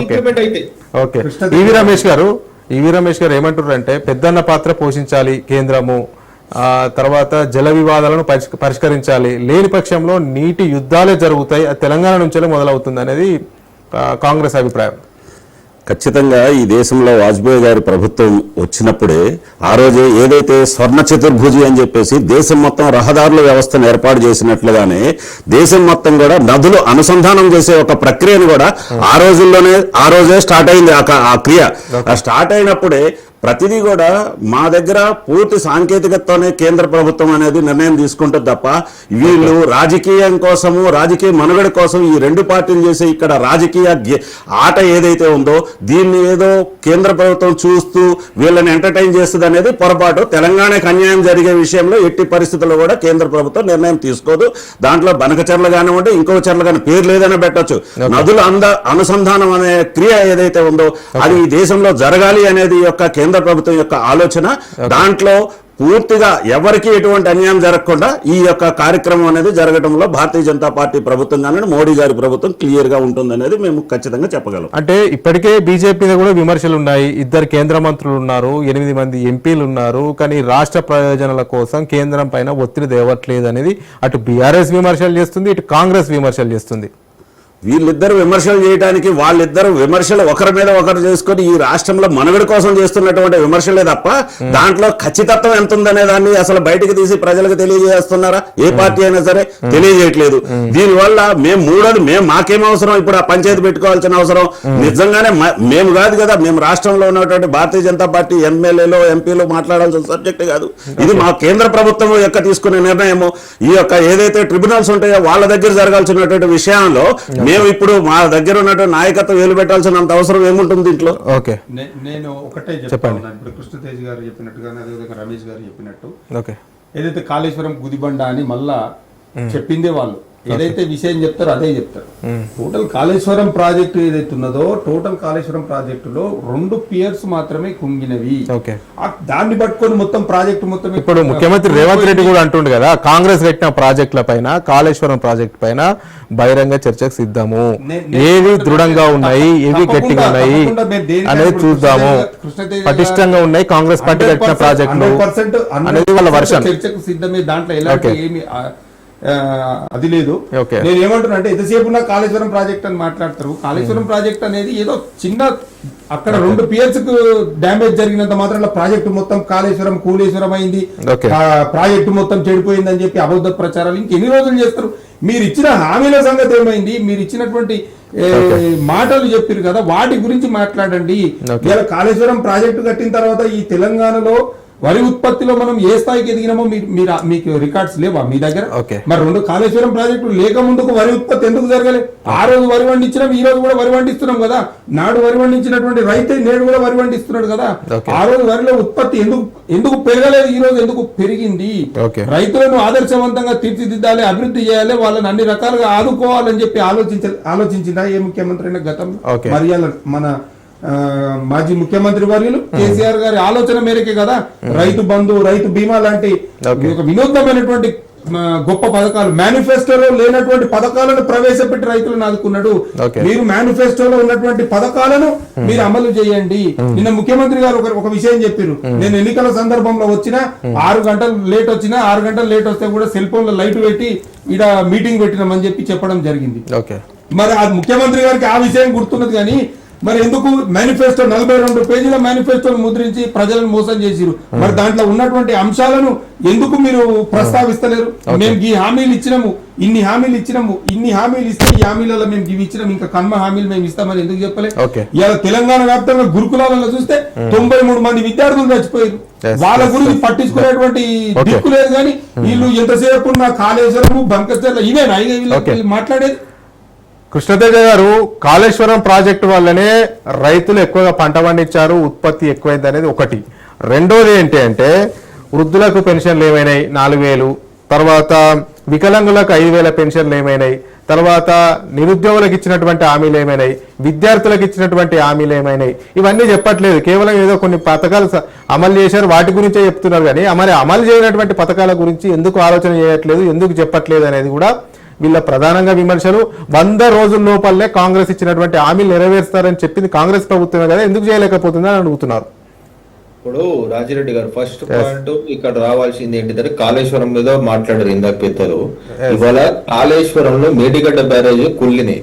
ఇంప్లిమెంట్ అయితే. ఓకే, ఈవి రమేష్ గారు ఏమంటారు అంటే పెద్దన్న పాత్ర పోషించాలి కేంద్రము, తర్వాత జల వివాదాలను పరిష్కరించాలి, లేని పక్షంలో నీటి యుద్ధాలే జరుగుతాయి, అది తెలంగాణ నుంచే మొదలవుతుంది అనేది కాంగ్రెస్ అభిప్రాయం. ఖచ్చితంగా ఈ దేశంలో వాజ్పేయి గారి ప్రభుత్వం వచ్చినప్పుడే ఆ రోజే ఏదైతే స్వర్ణ చతుర్భుజి అని చెప్పేసి దేశం మొత్తం రహదారుల వ్యవస్థను ఏర్పాటు చేసినట్లుగానే దేశం మొత్తం కూడా నదులు అనుసంధానం చేసే ఒక ప్రక్రియను కూడా ఆ రోజే స్టార్ట్ అయింది ఆ క్రియ. స్టార్ట్ అయినప్పుడే ప్రతిదీ కూడా మా దగ్గర పూర్తి సాంకేతికతతోనే కేంద్ర ప్రభుత్వం అనేది నిర్ణయం తీసుకుంటుంది తప్ప వీళ్ళు రాజకీయం కోసము, రాజకీయ మనుగడ కోసం ఈ రెండు పార్టీలు చేసే ఇక్కడ రాజకీయ ఆట ఏదైతే ఉందో దీన్ని ఏదో కేంద్ర ప్రభుత్వం చూస్తూ వీళ్ళని ఎంటర్టైన్ చేస్తుంది అనేది పొరపాటు. తెలంగాణకు అన్యాయం జరిగే విషయంలో ఎట్టి పరిస్థితుల్లో కూడా కేంద్ర ప్రభుత్వం నిర్ణయం తీసుకోదు. దాంట్లో బనకచర్ల కానివ్వండి, ఇంకో చర్ల కానీ పేరు లేదనే పెట్టచ్చు. నదుల అనుసంధానం అనే క్రియ ఏదైతే ఉందో అది ఈ దేశంలో జరగాలి అనేది యొక్క కేంద్ర ప్రభుత్వం యొక్క ఆలోచన. దాంట్లో పూర్తిగా ఎవరికి ఎటువంటి అన్యాయం జరగకుండా ఈ యొక్క కార్యక్రమం అనేది జరగడంలో భారతీయ జనతా పార్టీ ప్రభుత్వం కానీ మోడీ గారి ప్రభుత్వం క్లియర్ గా ఉంటుందనేది మేము ఖచ్చితంగా చెప్పగలం. అంటే ఇప్పటికే బీజేపీ మీద కూడా విమర్శలు ఉన్నాయి. 2 కేంద్ర మంత్రులు ఉన్నారు, 8 మంది ఎంపీలు ఉన్నారు, కానీ రాష్ట్ర ప్రయోజనాల కోసం కేంద్రం పైన ఒత్తిడి తేవట్లేదు అనేది అటు బీఆర్ఎస్ విమర్శలు చేస్తుంది, ఇటు కాంగ్రెస్ విమర్శలు చేస్తుంది. వీళ్ళిద్దరు విమర్శలు చేయడానికి వాళ్ళిద్దరు విమర్శలు ఒకరి మీద ఒకరు చేసుకుని ఈ రాష్ట్రంలో మనుగడ కోసం చేస్తున్నటువంటి విమర్శలే తప్ప దాంట్లో ఖచ్చితత్వం ఎంత ఉందనే దాన్ని అసలు బయటకు తీసి ప్రజలకు తెలియజేస్తున్నారా? ఏ పార్టీ అయినా సరే తెలియజేయట్లేదు. దీనివల్ల మేము మాకేం అవసరం ఇప్పుడు ఆ పంచాయతీ పెట్టుకోవాల్సిన అవసరం నిజంగానే మేము కాదు కదా, మేము రాష్ట్రంలో ఉన్నటువంటి భారతీయ జనతా పార్టీ ఎమ్మెల్యేలు ఎంపీలు మాట్లాడాల్సిన సబ్జెక్ట్ కాదు. ఇది మా కేంద్ర ప్రభుత్వం యొక్క తీసుకునే నిర్ణయము. ఈ యొక్క ఏదైతే ట్రిబ్యునల్స్ ఉంటాయో వాళ్ళ దగ్గర జరగాల్సినటువంటి విషయంలో మేము ఇప్పుడు మా దగ్గర ఉన్నటువంటి నాయకత్వం వేలు పెట్టాల్సినంత అవసరం ఏముంటుంది దీంట్లో? ఓకే, నేను ఒకటే చెప్పండి. ఇప్పుడు కృష్ణతేజ్ గారు చెప్పినట్టుగానే అదేవిధంగా రమేష్ గారు చెప్పినట్టు ఏదైతే కాళేశ్వరం గుదిబండ అని మళ్ళా చెప్పిందే వాళ్ళు ఏదైతే విషయం చెప్తారో అదే చెప్తారు. టోటల్ కాళేశ్వరం ప్రాజెక్టు ఏదైతే ఉన్నదో టోటల్ కాళేశ్వరం ప్రాజెక్టులో 2 పియర్స్ మాత్రమే కుంగినవి. దాన్ని పట్టుకొని మొత్తం ప్రాజెక్టు మొత్తం ఇప్పుడు ముఖ్యమంత్రి రేవంత్ రెడ్డి కూడా అంటుండు కదా, కాంగ్రెస్ పెట్టిన ప్రాజెక్టుల పైన కాళేశ్వరం ప్రాజెక్టు పైన బహిరంగ చర్చకు సిద్ధము, ఏవి దృఢంగా ఉన్నాయి, ఏవి గట్టిగా ఉన్నాయి అనేది చూద్దాము, పటిష్టంగా ఉన్నాయి కాంగ్రెస్ పార్టీ పెట్టిన ప్రాజెక్టులు అనేది వాళ్ళ వర్షన్. చర్చకు సిద్ధమే, దాంట్లో ఎలాంటి ఏమి అది లేదు. నేను ఏమంటున్నా అంటే ఎంతసేపు ఉన్న కాళేశ్వరం ప్రాజెక్ట్ అని మాట్లాడతారు. కాళేశ్వరం ప్రాజెక్ట్ అనేది ఏదో చిన్న అక్కడ 2 పియర్స్ కు డ్యామేజ్ జరిగినంత మాత్రం ప్రాజెక్టు మొత్తం కాళేశ్వరం కూలేశ్వరం అయింది, ప్రాజెక్టు మొత్తం చెడిపోయింది అని చెప్పి అబద్ధ ప్రచారాలు ఇంకెన్ని రోజులు చేస్తారు? మీరు ఇచ్చిన హామీల సంగతి ఏమైంది? మీరు ఇచ్చినటువంటి మాటలు చెప్పారు కదా, వాటి గురించి మాట్లాడండి. ఇలా కాళేశ్వరం ప్రాజెక్టు కట్టిన తర్వాత ఈ తెలంగాణలో వరి ఉత్పత్తిలో మనం ఏ స్థాయికి ఎదిగినామో మీకు రికార్డ్స్ లేవా మీ దగ్గర? మరి 2 కాళేశ్వరం ప్రాజెక్టులు లేక ముందుకు వరి ఉత్పత్తి ఎందుకు జరగలేదు? ఆ రోజు వరి వండించినాం, ఈ రోజు కూడా వరి వండిస్తున్నాం కదా. నాడు వరి వండించినటువంటి రైతే నేడు కూడా వరి వండిస్తున్నాడు కదా. ఆ రోజు వరిలో ఉత్పత్తి ఎందుకు పెరగలేదు, ఈ రోజు ఎందుకు పెరిగింది? రైతులను ఆదర్శవంతంగా తీర్చిదిద్దాలి, అభివృద్ధి చేయాలి, వాళ్ళని అన్ని రకాలుగా ఆదుకోవాలని చెప్పి ఆలోచించిందా ఏ ముఖ్యమంత్రి అయినా గతంలో? మరి మన మాజీ ముఖ్యమంత్రి వర్యులు కేసీఆర్ గారి ఆలోచన మేరకే కదా రైతు బంధు, రైతు బీమా లాంటి ఒక వినూత్నమైనటువంటి గొప్ప పథకాలు, మేనిఫెస్టోలో లేనటువంటి పథకాలను ప్రవేశపెట్టి రైతులను ఆదుకున్నాడు. మీరు మేనిఫెస్టోలో ఉన్నటువంటి పథకాలను మీరు అమలు చేయండి. నిన్న ముఖ్యమంత్రి గారు ఒక విషయం చెప్పారు. నేను ఎన్నికల సందర్భంలో వచ్చినా 6 గంటలు లేట్ వచ్చినా 6 గంటలు లేట్ వస్తే కూడా సెల్ ఫోన్ లో లైట్ పెట్టి ఈడ మీటింగ్ పెట్టినామని చెప్పి చెప్పడం జరిగింది. మరి ఆ ముఖ్యమంత్రి గారికి ఆ విషయం గుర్తున్నది. కానీ మరి ఎందుకు మేనిఫెస్టో 42 పేజీల మేనిఫెస్టోను ముద్రించి ప్రజలను మోసం చేసిరు? మరి దాంట్లో ఉన్నటువంటి అంశాలను ఎందుకు మీరు ప్రస్తావిస్తలేరు? మేము ఈ హామీలు ఇచ్చినాము, ఇన్ని హామీలు ఇచ్చినాము, ఇన్ని హామీలు ఇస్తే ఈ హామీలలో మేము ఇవి ఇచ్చినాము, ఇంకా కన్మ హామీలు మేము ఇస్తామని ఎందుకు చెప్పలే? ఇలా తెలంగాణ వ్యాప్తంగా గురుకులాలలో చూస్తే 93 మంది విద్యార్థులు చచ్చిపోయారు. వాళ్ళ గురించి పట్టించుకునేటువంటి దిక్కు లేదు. కానీ వీళ్ళు ఎంతసేపు ఉన్న కాళేశ్వరము, బంకచర్ల ఇవేనా మాట్లాడేది? కృష్ణతేజ గారు, కాళేశ్వరం ప్రాజెక్టు వల్లనే రైతులు ఎక్కువగా పంట పండించారు, ఉత్పత్తి ఎక్కువైంది అనేది ఒకటి. రెండోది ఏంటి అంటే వృద్ధులకు పెన్షన్లు ఏమైనాయి 4000, తర్వాత వికలాంగులకు 5000 పెన్షన్లు ఏమైనాయి, తర్వాత నిరుద్యోగులకు ఇచ్చినటువంటి హామీలు ఏమైనాయి, విద్యార్థులకు ఇచ్చినటువంటి హామీలు ఏమైనాయి, ఇవన్నీ చెప్పట్లేదు. కేవలం ఏదో కొన్ని పథకాలు అమలు చేశారు వాటి గురించే చెప్తున్నారు. కానీ మరి అమలు చేయనటువంటి పథకాల గురించి ఎందుకు ఆలోచన చేయట్లేదు, ఎందుకు చెప్పట్లేదు అనేది కూడా వీళ్ళ ప్రధానంగా విమర్శలు. 100 రోజుల లోపలనే కాంగ్రెస్ ఇచ్చినటువంటి హామీలు నెరవేరుస్తారని చెప్పింది కాంగ్రెస్ ప్రభుత్వమే కదా, ఎందుకు చేయలేకపోతుందని అడుగుతున్నారు. ఇప్పుడు రాజిరెడ్డి గారు ఫస్ట్ పాయింట్ ఇక్కడ రావాల్సింది ఏంటిదంటే కాళేశ్వరం మీద మాట్లాడారు ఇందాక పెద్దలు. ఇవాళ కాళేశ్వరంలో మేడిగడ్డ బ్యారేజ్ కుంగింది,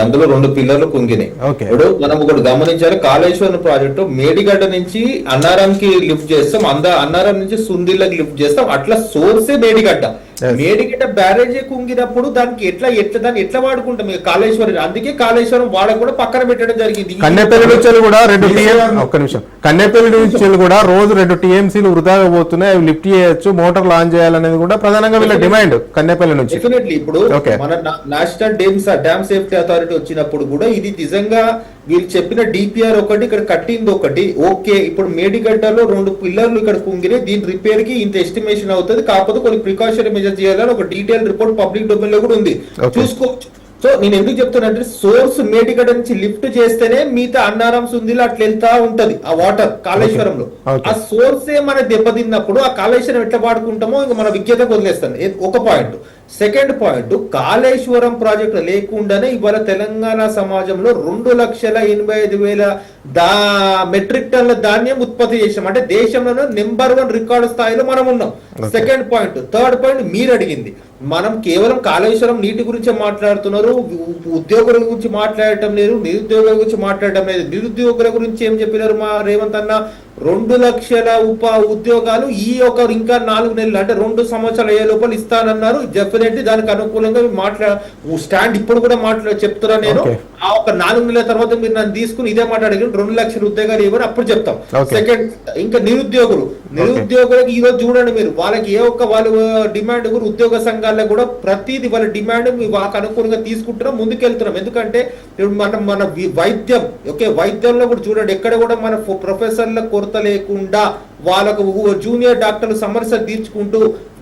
అందులో 2 పిల్లర్లు కుంగినాయి. ఇప్పుడు మనం ఒకటి గమనించాలి, కాళేశ్వరం ప్రాజెక్టు మేడిగడ్డ నుంచి అన్నారంకి లిఫ్ట్ చేస్తాం, అన్నారం నుంచి సుందిళ్ళకి లిఫ్ట్ చేస్తాం, అట్లా సోర్సే మేడిగడ్డ. మేడిగడ్డ బ్యారేజ్ కుంగినప్పుడు దానికి దాన్ని ఎట్లా వాడుకుంటాం కాళేశ్వరం, అందుకే కాళేశ్వరం వాడ కూడా పక్కన పెట్టడం జరిగింది. కన్నెపల్లి నుంచి కూడా 2 ఒక్క నిమిషం, కన్నెపల్లి నుంచి కూడా రోజు 2 TMCలు వృధాగా పోతున్నాయి, అవి లిఫ్ట్ చేయొచ్చు, మోటార్ లాంచ్ చేయాలనేది కూడా ప్రధానంగా వీళ్ళ డిమాండ్ కన్నెపల్లి నుంచి. డెఫినెట్లీ ఇప్పుడు మన నేషనల్ డ్యామ్ సేఫ్టీ అథారిటీ వచ్చినప్పుడు కూడా ఇది నిజంగా వీళ్ళు చెప్పిన డిపిఆర్ ఒకటి, ఇక్కడ కట్టింది ఒకటి, ఓకే. ఇప్పుడు మేడిగడ్డలో 2 పిల్లర్లు ఇక్కడ కుంగిరే, దీని రిపేర్ కి ఇంత ఎస్టిమేషన్ అవుతుంది, కాకపోతే కొన్ని ప్రికాషనరీ మెజర్ చేయాలని ఒక డీటెయిల్ రిపోర్ట్ పబ్లిక్ డొమైన్ లో కూడా ఉంది, చూసుకోవచ్చు. సో నేను ఎందుకు చెప్తున్నా, సోర్స్ మేడిగడ్డ నుంచి లిఫ్ట్ చేస్తేనే మిగతా అన్నారం సుందిలో అట్లా వెళ్తా ఉంటది ఆ వాటర్ కాళేశ్వరంలో. ఆ సోర్సే మన దెబ్బతిన్నప్పుడు ఆ కాళేశ్వరం ఎట్లా వాడుకుంటామో ఇంకా మన విజ్ఞతకు వదిలేస్తాను. ఒక point. Second point, Kaleshwaram project లేకుండానే ఇవాళ తెలంగాణ సమాజంలో 2,85,000 మెట్రిక్ టన్ల ధాన్యం ఉత్పత్తి చేసాం, అంటే దేశంలోనే నెంబర్ 1 రికార్డు స్థాయిలో మనం ఉన్నాం. Second point. థర్డ్ పాయింట్ మీరు అడిగింది, మనం కేవలం కాళేశ్వరం నీటి గురించే మాట్లాడుతున్నారు, ఉద్యోగుల గురించి మాట్లాడటం లేదు, నిరుద్యోగుల గురించి మాట్లాడటం లేదు. నిరుద్యోగుల గురించి ఏం చెప్పినారు మా రేవంత్ అన్న, 2 లక్షల ఉద్యోగాలు ఈ ఇంకా 4 నెలలు అంటే 2 సంవత్సరాలు అయ్యే లోపల ఇస్తానన్నారు. డెఫినెట్లీ దానికి అనుకూలంగా స్టాండ్ ఇప్పుడు కూడా చెప్తున్నా నేను. ఆ 4 నెలల తర్వాత మీరు నన్ను తీసుకుని ఇదే మాట్లాడి 2 లక్షల ఉద్యోగాలు ఇవ్వని అప్పుడు చెప్తాం. సెకండ్, ఇంకా నిరుద్యోగులకు ఈ రోజు చూడండి మీరు, వాళ్ళకి వాళ్ళ డిమాండ్ కూడా ఉద్యోగ సంఘాల్లో కూడా ప్రతిదీ వాళ్ళ డిమాండ్ వాళ్ళకి అనుకూలంగా తీసుకుంటున్నాం, ముందుకెళ్తున్నాం. ఎందుకంటే మన వైద్యం, ఓకే, వైద్యంలో కూడా చూడండి ఎక్కడ కూడా మన ప్రొఫెసర్ల కొరత లేకుండా వాళ్ళకు జూనియర్ డాక్టర్లు సమస్యలు తీర్చుకుంటూ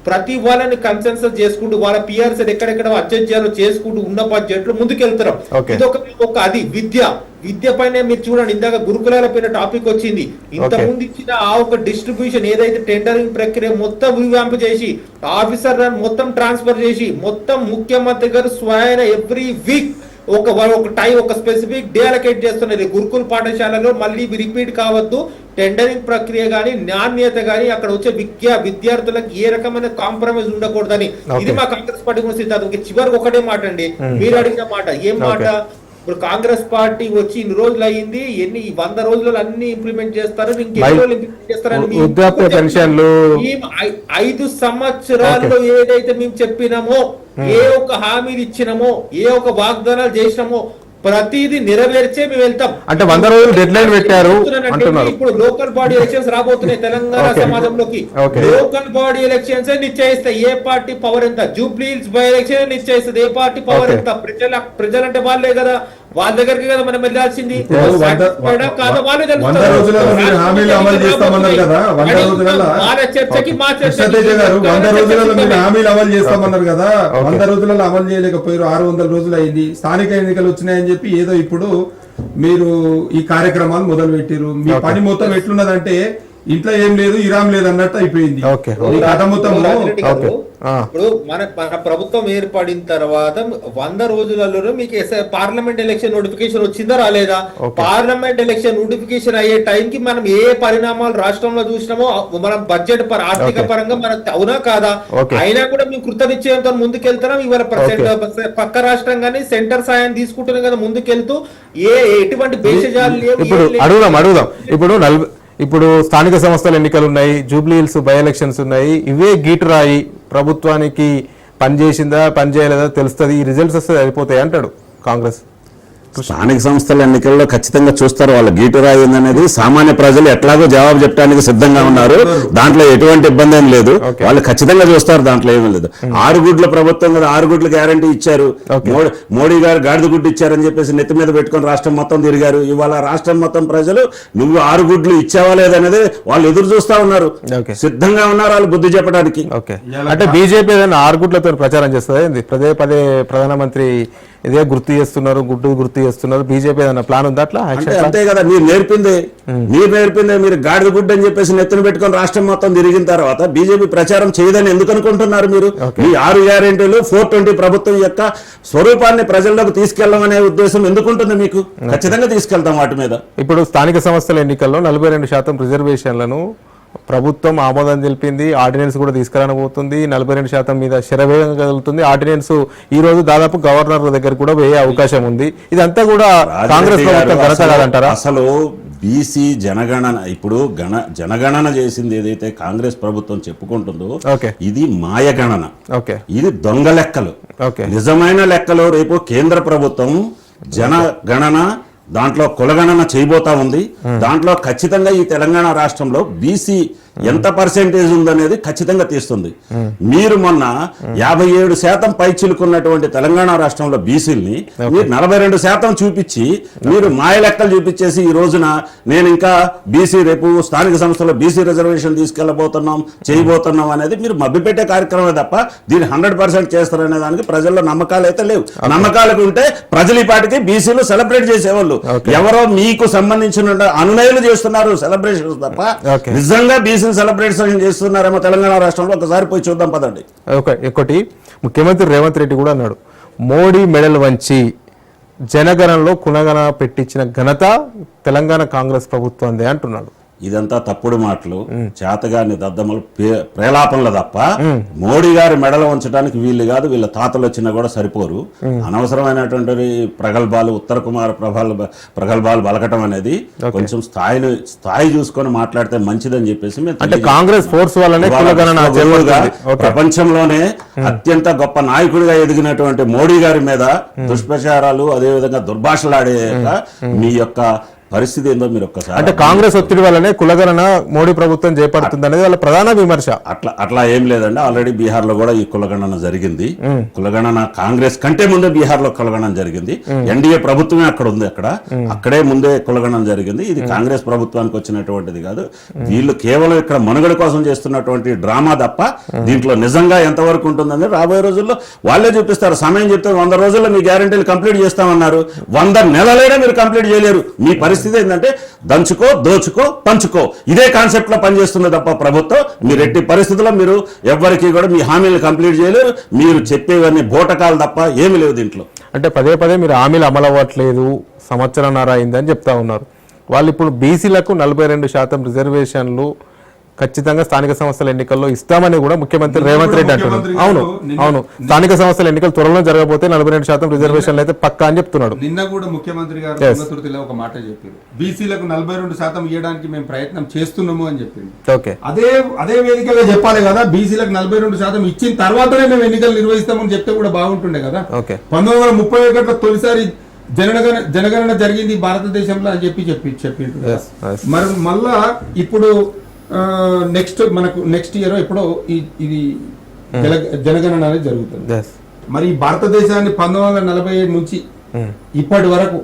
ప్రతి వాళ్ళని కన్సెన్సస్ చేసుకుంటూ వాళ్ళ పిఆర్స్ ఎక్కడెక్కడ అడ్జస్ట్ చేయాలో చేసుకుంటూ ఉన్న బడ్జెట్లు ముందుకెళ్తున్నాం. ఇదొక అది విద్య పైన మీరు చూడండి, ఇందాక గురుకులాల పైన టాపిక్ వచ్చింది. ఇంత ముందు ఇచ్చిన ఆ ఒక డిస్ట్రిబ్యూషన్ ఏదైతే టెండరింగ్ ప్రక్రియ మొత్తం రివాంప్ చేసి ఆఫీసర్ మొత్తం ట్రాన్స్ఫర్ చేసి మొత్తం ముఖ్యమంత్రి గారు స్వయాన ఎవ్రీ వీక్ ఒక స్పెసిఫిక్ డే అలకేట్ చేస్తున్నది గురుకుల పాఠశాలలో. మళ్ళీ రిపీట్ కావద్దు, టెండరింగ్ ప్రక్రియ గానీ నాణ్యత గానీ అక్కడ వచ్చే విద్యార్థులకు ఏ రకమైన కాంప్రమైజ్ ఉండకూడదని ఇది మా కాంగ్రెస్ పార్టీ గురించి. చివరికి ఒకటే మాట అండి, మీరు అడిగిన మాట, ఏం మాట, ఇప్పుడు కాంగ్రెస్ పార్టీ వచ్చి ఇన్ని రోజులు అయ్యింది, 100 రోజులలో అన్ని ఇంప్లిమెంట్ చేస్తారు, ఇంకెన్ని రోజులు ఇంప్లిమెంట్ చేస్తారని 5 సంవత్సరాల్లో ఏదైతే మేము చెప్పినామో, ఏ ఒక్క హామీలు ఇచ్చినామో, ఏ ఒక్క వాగ్దానాలు చేసినామో ప్రతిదీ నెరవేర్చే మేము వెళ్తాం. అంటే 100 రోజులు డెడ్ లైన్ పెట్టారు అంటున్నారు. ఇప్పుడు లోకల్ బాడీ ఎలక్షన్స్ రాబోతున్నాయి తెలంగాణ సమాజంలోకి. లోకల్ బాడీ ఎలక్షన్స్ నిశ్చయిస్తాయి ఏ పార్టీ పవర్ ఎంత. జూబ్లీ హిల్స్ బై ఎలక్షన్ నిశ్చయిస్తుంది ఏ పార్టీ పవర్ ఎంత. ప్రజలంటే వాళ్ళే కదా, వాళ్ళ దగ్గరికి కదా మనం వెళ్ళాల్సింది. వాళ్ళ చర్చకి మా చర్చ 100 రోజులలో మీరు హామీలు అమలు చేస్తామన్నారు కదా, 100 రోజులలో అమలు చేయలేకపోయారు, 600 రోజులు అయింది. స్థానిక ఎన్నికలు వచ్చినాయని చెప్పి ఏదో ఇప్పుడు మీరు ఈ కార్యక్రమాలు మొదలు పెట్టారు. మీ పని మొత్తం ఎట్లున్నదంటే ఇంట్లో ఏం లేదు, ఇరాం లేదు అన్నట్టు అయిపోయింది కథ మొత్తం. ఇప్పుడు మన ప్రభుత్వం ఏర్పడిన తర్వాత 100 రోజులలో మీకు పార్లమెంట్ ఎలక్షన్ నోటిఫికేషన్ వచ్చిందా రాలేదా? పార్లమెంట్ ఎలక్షన్ నోటిఫికేషన్ అయ్యే టైంకి మనం ఏ పరిణామాలు రాష్ట్రంలో చూసినామో, మనం బడ్జెట్ ఆర్థిక పరంగా మనకు అవునా కాదా, అయినా కూడా మేము కృతనిశ్చయంతో ముందుకెళ్తున్నాం. ఇవాళ పక్క రాష్ట్రం కానీ సెంటర్ సాయం తీసుకుంటున్నాం కదా ముందుకెళ్తూ. ఎటువంటి భేషజాలు లేవు. ఇప్పుడు స్థానిక సంస్థల ఎన్నికలు ఉన్నాయి, జూబ్లీ హిల్స్ బై ఎలక్షన్స్ ఉన్నాయి. ఇవే గీటురాయి ప్రభుత్వానికి పనిచేసిందా పనిచేయలేదా తెలుస్తుంది, ఈ రిజల్ట్స్ వస్తే అయిపోతాయి అంటాడు కాంగ్రెస్. స్థానిక సంస్థల ఎన్నికల్లో ఖచ్చితంగా చూస్తారు. వాళ్ళ గీటు రాయింది అనేది సామాన్య ప్రజలు ఎట్లాగో జవాబు చెప్పడానికి సిద్ధంగా ఉన్నారు. దాంట్లో ఎటువంటి ఇబ్బంది ఏం లేదు. వాళ్ళు ఖచ్చితంగా చూస్తారు, దాంట్లో ఏమీ లేదు. 6 గుడ్ల ప్రభుత్వం కదా, 6 గుడ్ల గ్యారంటీ ఇచ్చారు. మోడీ గారు గాడిద గుడ్డు ఇచ్చారని చెప్పేసి నెత్తి మీద పెట్టుకొని రాష్ట్రం మొత్తం తిరిగారు. ఇవాళ రాష్ట్రం మొత్తం ప్రజలు నువ్వు 6 గుడ్లు ఇచ్చావా లేదనేది వాళ్ళు ఎదురు చూస్తా ఉన్నారు, సిద్ధంగా ఉన్నారు వాళ్ళు బుద్ధి చెప్పడానికి. అంటే బీజేపీ ఏదైనా 6 గుడ్లతో ప్రచారం చేస్తుంది, పదే ప్రధానమంత్రి ఇదే గుర్తు చేస్తున్నారు, గుర్తు చేస్తున్నారు. బీజేపీ ఏదైనా ప్లాన్ ఉందా అట్లా? అంతే కదా, మీరు నేర్పిందే మీరు గాడిద గుడ్డు అని చెప్పేసి నెత్తిన పెట్టుకొని రాష్ట్రం మొత్తం తిరిగిన తర్వాత బీజేపీ ప్రచారం చేయదని ఎందుకు అనుకుంటున్నారు మీరు? ఈ 6 గ్యారెంటీలు 420 ప్రభుత్వం యొక్క స్వరూపాన్ని ప్రజల్లోకి తీసుకెళ్లడం అనే ఉద్దేశం ఎందుకుంటుంది మీకు? ఖచ్చితంగా తీసుకెళ్తాం వాటి మీద. ఇప్పుడు స్థానిక సంస్థల ఎన్నికల్లో 42% రిజర్వేషన్లను ప్రభుత్వం ఆమోదం తెలిపింది. ఆర్డినెన్స్ కూడా తీసుకురానబోతుంది. 42% మీద శరవేగంగా కదులుతుంది. ఆర్డినెన్స్ ఈ రోజు దాదాపు గవర్నర్ దగ్గర కూడా వేయే అవకాశం ఉంది. ఇదంతా కూడా కాంగ్రెస్ ప్రభుత్వం ఘనత కాదంటారా? అసలు బీసీ జనగణన ఇప్పుడు జనగణన చేసింది ఏదైతే కాంగ్రెస్ ప్రభుత్వం చెప్పుకుంటుందో ఇది మాయగణన, ఇది దొంగ లెక్కలు. నిజమైన లెక్కలు రేపు కేంద్ర ప్రభుత్వం జనగణన దాంట్లో కులగణన చేయబోతా ఉంది. దాంట్లో ఖచ్చితంగా ఈ తెలంగాణ రాష్ట్రంలో బీసీ ఎంత పర్సెంటేజ్ ఉందనేది ఖచ్చితంగా తీస్తుంది. మీరు మొన్న 57% పై చిలుకున్నటువంటి తెలంగాణ రాష్ట్రంలో బీసీల్ని మీరు 42% చూపించి మీరు మాయ లెక్కలు చూపించేసి ఈ రోజున నేను ఇంకా బీసీ రేపు స్థానిక సంస్థలో బీసీ రిజర్వేషన్ తీసుకెళ్లబోతున్నాం చేయబోతున్నాం అనేది మీరు మభ్యపెట్టే కార్యక్రమమే తప్ప దీన్ని 100% చేస్తారనే దానికి ప్రజల్లో నమ్మకాలు అయితే లేవు. నమ్మకాలకు ఉంటే ప్రజలు ఈ పాటికి బీసీలు సెలబ్రేట్ చేసేవాళ్ళు. ఎవరో మీకు సంబంధించిన అనునయులు చేస్తున్నారు సెలబ్రేషన్స్ తప్ప నిజంగా బీసీ సెలబ్రేషన్ చేస్తున్నారేమో తెలంగాణ రాష్ట్రంలో ఒకసారి పోయి చూద్దాం పదండి. ఒకటి ముఖ్యమంత్రి రేవంత్ రెడ్డి కూడా అన్నాడు, మోడీ మెడల్ వంచి జనగణనలో కులగణన పెట్టించిన ఘనత తెలంగాణ కాంగ్రెస్ ప్రభుత్వందే అంటున్నాడు. ఇదంతా తప్పుడు మాటలు, చేతగాని దద్దమ్మలు, ప్రేలాపనలు తప్ప మోడీ గారి మెడలు ఉంచడానికి వీళ్ళు కాదు. వీళ్ళ తాతలు వచ్చినా కూడా సరిపోరు. అనవసరమైనటువంటి ప్రగల్భాలు, ఉత్తర కుమార ప్రగల్భాలు బలకటం అనేది కొంచెం స్థాయి చూసుకొని మాట్లాడితే మంచిదని చెప్పేసి కాంగ్రెస్ ఫోర్స్ వల్లనే ప్రపంచంలోనే అత్యంత గొప్ప నాయకుడిగా ఎదిగినటువంటి మోడీ గారి మీద దుష్ప్రచారాలు అదేవిధంగా దుర్భాషలాడే మీ యొక్క పరిస్థితి ఏందో మీరు ఒక్కసారి. అంటే కాంగ్రెస్ ఒత్తిడి వల్లనే కులగణన మోడీ ప్రభుత్వం చేపడుతుంది అనేది వాళ్ళ ప్రధాన విమర్శ. అట్లా ఏం లేదండి. ఆల్రెడీ బీహార్ లో కూడా ఈ కులగణన జరిగింది. కులగణన కాంగ్రెస్ కంటే ముందే బీహార్ లో కులగణన జరిగింది. ఎన్డీఏ ప్రభుత్వమే అక్కడ ఉంది. అక్కడే ముందే కులగణన జరిగింది. ఇది కాంగ్రెస్ ప్రభుత్వానికి వచ్చినటువంటిది కాదు. వీళ్ళు కేవలం ఇక్కడ మనుగడ కోసం చేస్తున్నటువంటి డ్రామా తప్ప దీంట్లో నిజంగా ఎంతవరకు ఉంటుందని రాబోయే రోజుల్లో వాళ్ళే చూపిస్తారు. సమయం చెప్తే 100 రోజుల్లో మీ గ్యారెంటీలు కంప్లీట్ చేస్తామన్నారు. 100 నెలలైనా మీరు కంప్లీట్ చేయలేరు. మీ పరిస్థితి ఏంటంటే దంచుకో, దోచుకో, పంచుకో, ఇదే కాన్సెప్ట్ లో పనిచేస్తుంది తప్ప ప్రభుత్వం మీరు ఎట్టి పరిస్థితుల్లో మీరు ఎవ్వరికి కూడా మీ హామీలు కంప్లీట్ చేయలేరు. మీరు చెప్పేవన్నీ బోటకాలు తప్ప ఏమి లేవు దీంట్లో. అంటే పదే మీరు హామీలు అమలు అవ్వట్లేదు, సంవత్సరంన్నర అయిందని చెప్తా ఉన్నారు. వాళ్ళు ఇప్పుడు బీసీలకు 42% రిజర్వేషన్లు ఖచ్చితంగా స్థానిక సంస్థల ఎన్నికల్లో ఇస్తామని కూడా ముఖ్యమంత్రి రేవంత్ రెడ్డి అంటున్నారు. అవును స్థానిక సంస్థల ఎన్నికలు త్వరలో జరగబోతే 42% రిజర్వేషన్లు అయితే పక్కా అని చెప్తున్నాడు. నిన్న కూడా ముఖ్యమంత్రి గారు తుంగతుర్తిలో ఒక మాట చెప్పారు, బీసీలకు 42% ఇవ్వడానికి మేము ప్రయత్నం చేస్తున్నాము అని చెప్పింది. అదే వేదికగా చెప్పాలి కదా, బీసీలకు 42% ఇచ్చిన తర్వాతనే మేము ఎన్నికలు నిర్వహిస్తామని చెప్తే కూడా బాగుంటుండే కదా. 1931 తొలిసారి జనగణన జరిగింది భారతదేశంలో అని చెప్పిండు. మరి మళ్ళా ఇప్పుడు నెక్స్ట్ ఇయర్ ఎప్పుడో ఇది జనగణన అనేది జరుగుతుంది. మరి భారతదేశాన్ని 1947 నుంచి ఇప్పటి వరకు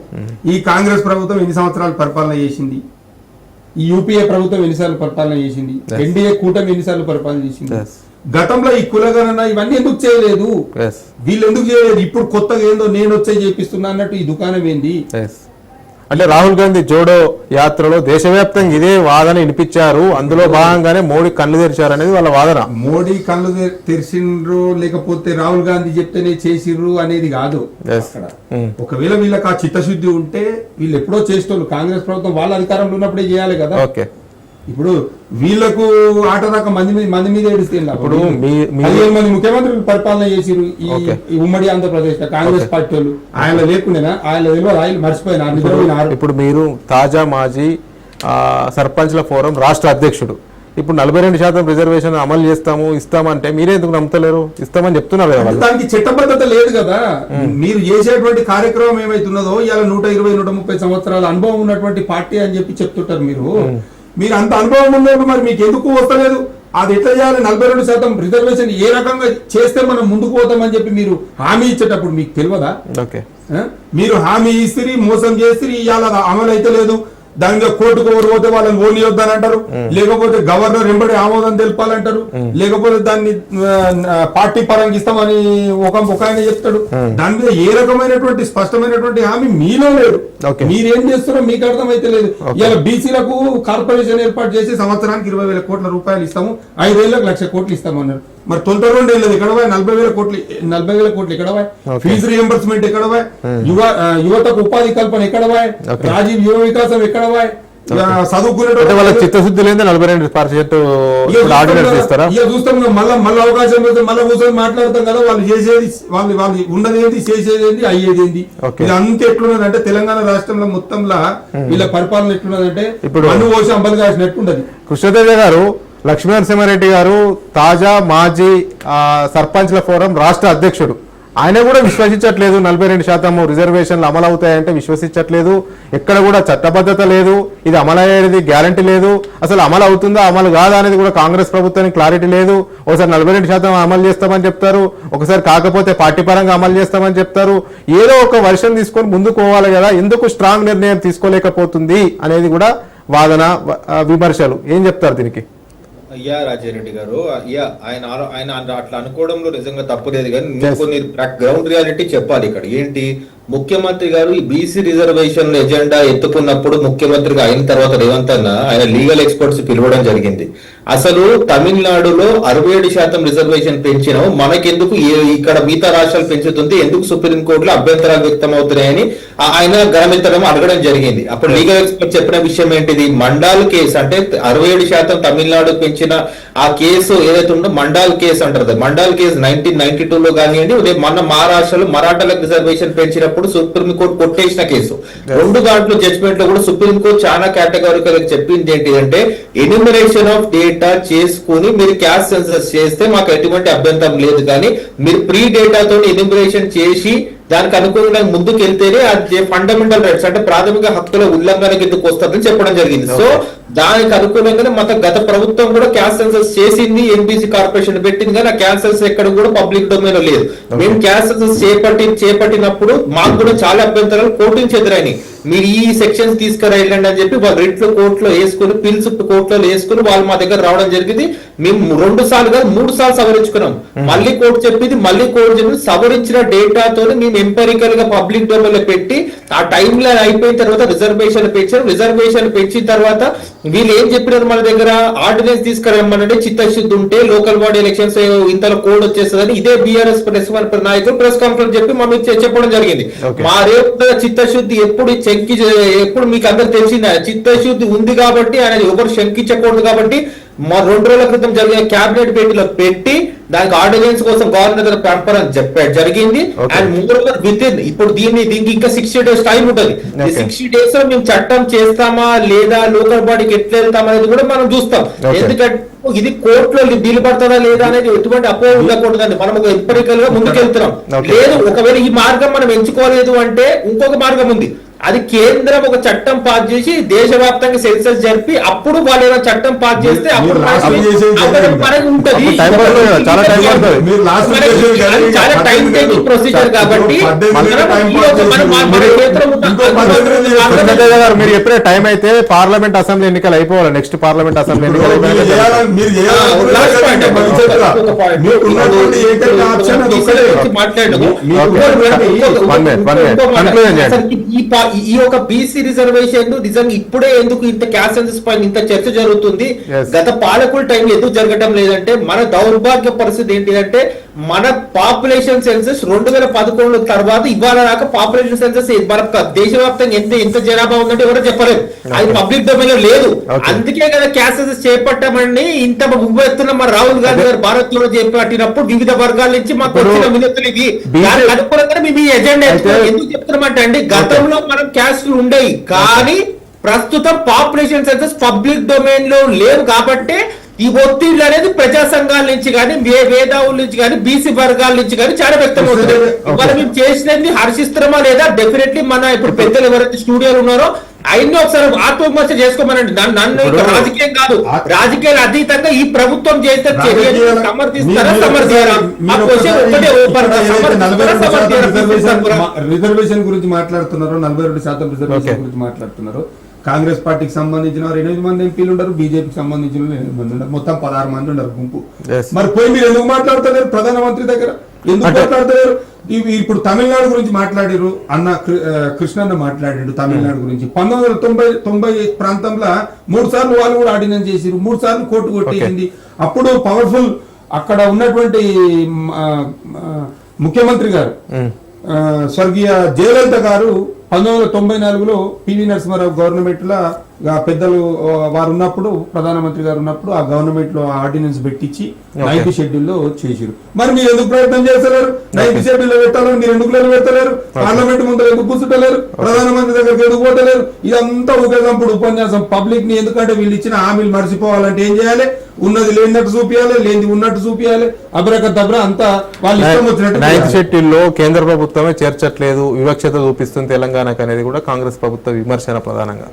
ఈ కాంగ్రెస్ ప్రభుత్వం ఎన్ని సంవత్సరాలు పరిపాలన చేసింది, ఈ యూపీఏ ప్రభుత్వం ఎన్నిసార్లు పరిపాలన చేసింది, ఎన్డీఏ కూటమి ఎన్నిసార్లు పరిపాలన చేసింది, గతంలో ఈ కులగణన ఇవన్నీ ఎందుకు చేయలేదు, వీళ్ళు ఎందుకు చేయలేదు, ఇప్పుడు కొత్తగా ఏందో నేను వచ్చే చేపిస్తున్నా అన్నట్టు ఈ దుకాణం ఏంది? అంటే రాహుల్ గాంధీ జోడో యాత్రలో దేశవ్యాప్తంగా ఇదే వాదన వినిపించారు. అందులో భాగంగానే మోడీ కళ్ళు తెరిచారు అనేది వాళ్ళ వాదన. మోడీ కళ్ళు తెరిచిండ్రు లేకపోతే రాహుల్ గాంధీ చెప్తేనే చేసిర్రు అనేది కాదు. ఒకవేళ వీళ్ళకి ఆ చిత్తశుద్ధి ఉంటే వీళ్ళు ఎప్పుడో చేసేటోళ్ళు. కాంగ్రెస్ ప్రభుత్వం వాళ్ళ అధికారంలో ఉన్నప్పుడే చేయాలి కదా. ఇప్పుడు వీళ్ళకు ఆట దాకా మంది మీద ఏడిస్తే ఇప్పుడు 15 మంది ముఖ్యమంత్రులు పరిపాలన చేసిరు ఈ ఉమ్మడి ఆంధ్రప్రదేశ్ కాంగ్రెస్ పార్టీ వాళ్ళు. ఆయన లేకుండేనా? ఆయన తెలియదు, ఆయన మర్చిపోయినారు. ఇప్పుడు మీరు తాజా మాజీ సర్పంచ్ల ఫోరం రాష్ట్ర అధ్యక్షుడు, ఇప్పుడు 42% రిజర్వేషన్ అమలు చేస్తాము ఇస్తామంటే మీరే ఎందుకు నమ్ముతలేరు? ఇస్తామని చెప్తున్నారు కదా వాళ్ళు. దానికి చట్టబద్ధత లేదు కదా. మీరు చేసేటువంటి కార్యక్రమం ఏమైతున్నదో ఇవాళ 120-130 సంవత్సరాల అనుభవం ఉన్నటువంటి పార్టీ అని చెప్పి చెప్తుంటారు. మీరు అంత అనుభవం ఉన్నప్పుడు మరి మీకు ఎందుకు వస్తలేదు? అది ఎట్లా చేయాలి? 42% రిజర్వేషన్ ఏ రకంగా చేస్తే మనం ముందుకు పోతామని చెప్పి మీరు హామీ ఇచ్చేటప్పుడు మీకు తెలియదా? ఓకే, మీరు హామీ ఇస్త్రీ మోసం చేస్త్రీ ఇవాళ అమలు అయితే లేదు. దాని కోర్టుకు ఎవరు పోతే వాళ్ళని ఓన్ ఇవ్వద్దని అంటారు, లేకపోతే గవర్నర్ వెంబడి ఆమోదం తెలపాలంటారు, లేకపోతే దాన్ని పార్టీ పరంగా ఇస్తామని ఒక ఆయన చెప్తాడు. దాని మీద ఏ రకమైనటువంటి స్పష్టమైనటువంటి హామీ మీలో లేదు. మీరేం చేస్తున్నారో మీకు అర్థమైతే లేదు. ఇలా బీసీలకు కార్పొరేషన్ ఏర్పాటు చేసి సంవత్సరానికి 20,000 కోట్ల రూపాయలు ఇస్తాము, 5 ఏళ్ళకి 1,00,000 కోట్లు ఇస్తాము అన్నారు. మరి 92 ఏళ్ళది ఎక్కడ 40,000 కోట్లు ఎక్కడ? ఫీజు రియంబర్స్మెంట్ ఎక్కడ? యువతకు ఉపాధి కల్పన ఎక్కడ? రాజీవ్ యువ వికాసం ఎక్కడ? చదువుకునే వాళ్ళ చిత్తశుద్ధి లేదు. 42% ఆర్డినెన్స్ ఇస్తారా? ఇక చూస్తాం మళ్ళీ అవకాశం పెడితే మళ్ళీ కూర్చొని మాట్లాడతాం కదా. వాళ్ళు చేసేది వాళ్ళు ఉన్నది ఏంటి, చేసేది ఏంటి, అయ్యేది ఏంటి, ఇది అంత ఎట్లున్నదంటే తెలంగాణ రాష్ట్రంలో మొత్తంలో వీళ్ళ పరిపాలన ఎట్లున్నదంటే ఇప్పుడు అన్ను పోసి అంబలి కాసినట్టుంటది. కృష్ణతేజ గారు, లక్ష్మీనరసింహారెడ్డి గారు తాజా మాజీ సర్పంచ్ల ఫోరం రాష్ట్ర అధ్యక్షుడు, ఆయన కూడా విశ్వసించట్లేదు 42% రిజర్వేషన్లు అమలు అవుతాయంటే విశ్వసించట్లేదు. ఎక్కడ కూడా చట్టబద్ధత లేదు, ఇది అమలు అయ్యేది గ్యారంటీ లేదు. అసలు అమలు అవుతుందా అమలు కాదా అనేది కూడా కాంగ్రెస్ ప్రభుత్వానికి క్లారిటీ లేదు. ఒకసారి 42% అమలు చేస్తామని చెప్తారు, ఒకసారి కాకపోతే పార్టీ పరంగా అమలు చేస్తామని చెప్తారు. ఏదో ఒక వర్షన్ తీసుకొని ముందుకు పోవాలి కదా, ఎందుకు స్ట్రాంగ్ నిర్ణయం తీసుకోలేకపోతుంది అనేది కూడా వాదన, విమర్శలు. ఏం చెప్తారు దీనికి? అయ్యా రాజారెడ్డి గారు, అయ్యా ఆయన అట్లా అనుకోవడంలో నిజంగా తప్పు లేదు, కానీ కొన్ని గ్రౌండ్ రియాలిటీ చెప్పాలి. ఇక్కడ ఏంటి, ముఖ్యమంత్రి గారు ఈ బీసీ రిజర్వేషన్ ఎజెండా ఎత్తుకున్నప్పుడు ముఖ్యమంత్రిగా అయిన తర్వాత రేవంత్ అన్న ఆయన లీగల్ ఎక్స్పర్ట్స్ పిలవడం జరిగింది. అసలు తమిళనాడులో 67% రిజర్వేషన్ పెంచినాం, మనకెందుకు ఇక్కడ మిగతా రాష్ట్రాలు పెంచుతుంది, ఎందుకు సుప్రీంకోర్టులో అభ్యంతరాలు వ్యక్తం అవుతున్నాయని ఆయన గణమిత్తడం అడగడం జరిగింది. అప్పుడు లీగల్ ఎక్స్పర్ట్ చెప్పిన విషయం ఏంటిది, మండాల్ కేసు అంటే 67% తమిళనాడు పెంచిన ఆ కేసు ఏదైతే ఉందో మండాల్ కేసు అంటారు. మండాల్ కేసు 1992లో కానివ్వండి, మన మహారాష్ట్రలో మరాఠాలకు రిజర్వేషన్ పెంచినప్పుడు సుప్రీంకోర్టు కొట్టేసిన కేసు. రెండు దాంట్లో జడ్జిమెంట్ లో కూడా సుప్రీంకోర్టు చాలా కేటగారికల్ చెప్పింది ఏంటిదంటే, ఎన్యూమరేషన్ ఆఫ్ డేటా చేసుకుని మీరు క్యాస్ట్ సెన్సస్ చేస్తే మాకు ఎటువంటి అభ్యంతరం లేదు, కానీ మీరు ప్రీ డేటాతో ఎన్యూమరేషన్ చేసి దానికి అనుకూలంగా ముందుకు వెళ్తేనే అది ఫండమెంటల్ రైట్స్ అంటే ప్రాథమిక హక్కుల ఉల్లంఘన కిందకు వస్తుందని చెప్పడం జరిగింది. సో దానికి అనుకూలంగానే గత ప్రభుత్వం కూడా క్యాస్ట్ సెన్సస్ చేసింది, ఎన్బీసీ కార్పొరేషన్ పెట్టింది, కానీ ఆ క్యాస్ట్ సెన్సస్ ఎక్కడ కూడా పబ్లిక్ డొమైన్ లేదు. మేము క్యాస్ట్ సెన్సస్ చేపట్టినప్పుడు మాకు కూడా చాలా అభ్యంతరాలు కోర్టు నుంచి ఎదురైనాయి. మీరు ఈ సెక్షన్స్ తీసుకురాయండి అని చెప్పి వాళ్ళు రిట్లు కోర్టులో వేసుకుని, పిల్స్ కోర్టులో వేసుకుని వాళ్ళు మా దగ్గర రావడం జరిగింది. మేము 2 సార్లు కాదు 3 సార్లు సవరించుకున్నాం. మళ్ళీ కోర్టు చెప్పింది, మళ్ళీ కోర్టు చెప్పింది, సవరించిన డేటాతో మేము ఎంపెరికల్ గా పబ్లిక్ డొమైన్ లో పెట్టి ఆ టైంలో అయిపోయిన తర్వాత రిజర్వేషన్ పెంచారు. రిజర్వేషన్ పెంచిన తర్వాత వీళ్ళు ఏం చెప్పినారు, మన దగ్గర ఆర్డినెన్స్ తీసుకురమ్మనంటే చిత్తశుద్ధి ఉంటే లోకల్ బాడీ ఎలక్షన్స్ ఇంతలో కోడ్ వచ్చేస్తుందని ఇదే బీఆర్ఎస్ నాయకులు ప్రెస్ కాన్ఫరెన్స్ చెప్పి మనం చెప్పడం జరిగింది. మా రేపు చిత్తశుద్ధి ఎప్పుడు మీకు అందరు తెలిసిందా, చిత్తశుద్ధి ఉంది కాబట్టి ఆయన ఎవరు శంకించకూడదు కాబట్టి మా 2 రోజుల క్రితం జరిగిన క్యాబినెట్ భేటీలో పెట్టి దానికి ఆర్డినెన్స్ కోసం గవర్నర్ పంపడం జరిగింది. అండ్ మోర్ విత్ ఇన్ ఇప్పుడు దీనికి ఇంకా 60 days టైం ఉంటుంది. 60 days లో మేము చట్టం చేస్తామా లేదా, లోకల్ బాడీకి ఎట్లా వెళ్తాం అనేది కూడా మనం చూస్తాం. ఎందుకంటే ఇది కోర్టులో బిల్లు పడుతుందా లేదా అనేది ఎటువంటి అపోహ ఉండకూడదండి. మనం ఒక ఎంపరికల్ గా ముందుకెళ్తున్నాం. లేదు ఒకవేళ ఈ మార్గం మనం ఎంచుకోలేదు అంటే ఇంకొక మార్గం ఉంది. అది కేంద్రం ఒక చట్టం పాస్ చేసి దేశవ్యాప్తంగా సెన్సస్ జరిపి అప్పుడు వాళ్ళు ఏదైనా చట్టం పాస్ చేస్తే అప్పుడు చాలా టైం టేకింగ్ ప్రొసీజర్ కాబట్టి మీరు ఎప్పుడే టైం అయితే పార్లమెంట్ అసెంబ్లీ ఎన్నికలు అయిపోవాలి. నెక్స్ట్ పార్లమెంట్ అసెంబ్లీ ఎన్నికలు ఈ యొక్క బీసీ రిజర్వేషన్ నిజంగా ఇప్పుడే ఎందుకు ఇంత క్యాస్ట్ సెన్సస్ పైన ఇంత చర్చ జరుగుతుంది, గత పాలకుల టైం ఎందుకు జరగటం లేదంటే, మన దౌర్భాగ్య పరిస్థితి ఏంటిదంటే మన పాపులేషన్ సెన్సస్ 2011 తర్వాత ఇవాళ దాకా పాపులేషన్ సెన్సస్ మన దేశవ్యాప్తంగా ఎంత జనాభా ఉందంటే ఎవరో చెప్పలేదు. అది పబ్లిక్ డొమైన్ లో లేదు. అందుకే కదా క్యాస్ట్ సెన్సస్ చేపట్టామని ఇంత ఉవ్వెత్తున మన రాహుల్ గాంధీ గారు భారత్ లో చేపట్టినప్పుడు వివిధ వర్గాల నుంచి మాకు వచ్చిన వినతులు ఇవి. దానికి అనుకూలంగా మేము ఈ ఎజెండా ఎందుకు చెప్తున్నామంటే అండి, గతంలో మనం క్యాస్ట్లు ఉండేవి కానీ ప్రస్తుతం పాపులేషన్ సెన్సస్ పబ్లిక్ డొమైన్ లో లేవు కాబట్టి ఈ ఒత్తిళ్ళు అనేది ప్రజా సంఘాల నుంచి కానీ వేదావుల నుంచి కానీ బీసీ వర్గాల నుంచి కానీ చాలా వ్యక్తం అవుతుంది. ఇవాళ మేము చేసినది హర్షిస్తున్నామా లేదా? డెఫినెట్లీ మన ఇప్పుడు పెద్దలు ఎవరైతే స్టూడియోలు ఉన్నారో అయినా ఒకసారి ఆత్మవిమర్శ చేసుకోమనండి. నన్ను రాజకీయం కాదు, రాజకీయాలు అతీతంగా ఈ ప్రభుత్వం చేస్తే సమర్థిస్తారా సమర్థిస్తారా? ఆ క్వశ్చన్ ఒకటే ఓపెన్. రిజర్వేషన్ గురించి మాట్లాడుతున్నారు, 42% రిజర్వేషన్ గురించి మాట్లాడుతున్నారు. కాంగ్రెస్ పార్టీకి సంబంధించిన 8 మంది ఎంపీలు ఉండరు, బీజేపీకి సంబంధించిన 8 మంది ఉండరు, మొత్తం 16 మంది ఉండరు గుంపు. మరి పోయి మీరు ఎందుకు మాట్లాడతలేరు ప్రధానమంత్రి దగ్గర? ఎందుకు మాట్లాడతలేరు? ఇప్పుడు తమిళనాడు గురించి మాట్లాడారు, అన్న కృష్ణన్న మాట్లాడాడు తమిళనాడు గురించి. 1990 ప్రాంతంలో 3 సార్లు వాళ్ళు కూడా ఆర్డినెన్స్ చేసిరు, 3 సార్లు కోర్టు కొట్టేసింది. అప్పుడు పవర్ఫుల్ అక్కడ ఉన్నటువంటి ముఖ్యమంత్రి గారు స్వర్గీయ జయలలిత గారు 1994లో పివి నరసింహారావు గవర్నమెంట్ లో పెద్దలు వారు ఉన్నప్పుడు, ప్రధానమంత్రి గారు ఉన్నప్పుడు ఆ గవర్నమెంట్ లో ఆర్డినెన్స్ పెట్టించి 9th షెడ్యూల్ లో చేసిరు. మరి మీరు ఎందుకు ప్రయత్నం చేస్తలేరు? 9th షెడ్యూల్ లో పెట్టాలని మీరు ఎందుకు పెట్టలేరు? పార్లమెంట్ ముందు ఎందుకు కూర్చుంటలేరు? ప్రధానమంత్రి దగ్గరికి ఎందుకు పోతలేరు? ఇదంతా ఉపయోగంపుడు ఉపన్యాసం పబ్లిక్ ని. ఎందుకంటే వీళ్ళు ఇచ్చిన హామీలు మర్చిపోవాలంటే ఏం చేయాలి? ఉన్నది లేనట్టు చూపించాలి, లేనిది ఉన్నట్టు చూపించాలి. అబ్రక దబ్రా అంతా వాళ్ళు ఇష్టం వచ్చినట్టు. 9th షెడ్యూల్లో కేంద్ర ప్రభుత్వమే చేర్చట్లేదు, వివక్షత చూపిస్తుంది తెలంగాణకు అనేది కూడా కాంగ్రెస్ ప్రభుత్వ విమర్శన ప్రధానంగా.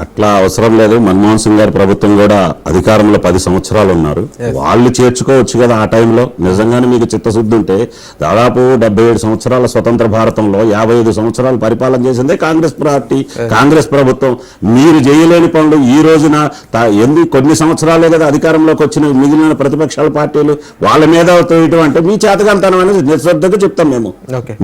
అట్లా అవసరం లేదు. మన్మోహన్ సింగ్ గారి ప్రభుత్వం కూడా అధికారంలో 10 సంవత్సరాలు ఉన్నారు. వాళ్ళు చేర్చుకోవచ్చు కదా ఆ టైంలో. నిజంగానే మీకు చిత్తశుద్ధి ఉంటే దాదాపు 77 సంవత్సరాల స్వతంత్ర భారతంలో 55 సంవత్సరాలు పరిపాలన చేసిందే కాంగ్రెస్ పార్టీ, కాంగ్రెస్ ప్రభుత్వం. మీరు చేయలేని పనులు ఈ రోజున కొన్ని సంవత్సరాలే కదా అధికారంలోకి వచ్చిన మిగిలిన ప్రతిపక్షాల పార్టీలు వాళ్ళ మీద అంటే మీ చేతకంతనం అనేది నిశ్శబ్దంగా చెప్తాం మేము.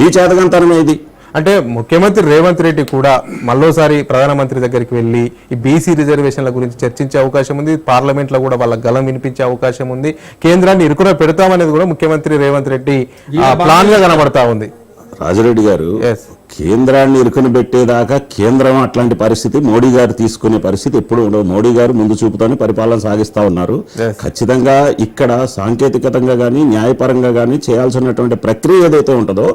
మీ చేతకంతనం ఇది. అంటే ముఖ్యమంత్రి రేవంత్ రెడ్డి కూడా మళ్ళోసారి ప్రధానమంత్రి దగ్గరికి వెళ్ళి ఈ బీసీ రిజర్వేషన్ల గురించి చర్చించే అవకాశం ఉంది. పార్లమెంట్ లో కూడా వాళ్ళ గలం వినిపించే అవకాశం ఉంది. కేంద్రాన్ని ఇరుకున పెడతామనేది కూడా ముఖ్యమంత్రి రేవంత్ రెడ్డి ప్లాన్ గా కనబడతా ఉంది. రాజరెడ్డి గారు, కేంద్రాన్ని ఇరుకుని పెట్టేదాకా కేంద్రం అట్లాంటి పరిస్థితి మోడీ గారు తీసుకునే పరిస్థితి ఎప్పుడు ఉండదు. మోడీ గారు ముందు చూపుతోనే పరిపాలన సాగిస్తా ఉన్నారు. ఖచ్చితంగా ఇక్కడ సాంకేతికతంగా గానీ న్యాయపరంగా గానీ చేయాల్సినటువంటి ప్రక్రియ ఏదైతే ఉంటుందో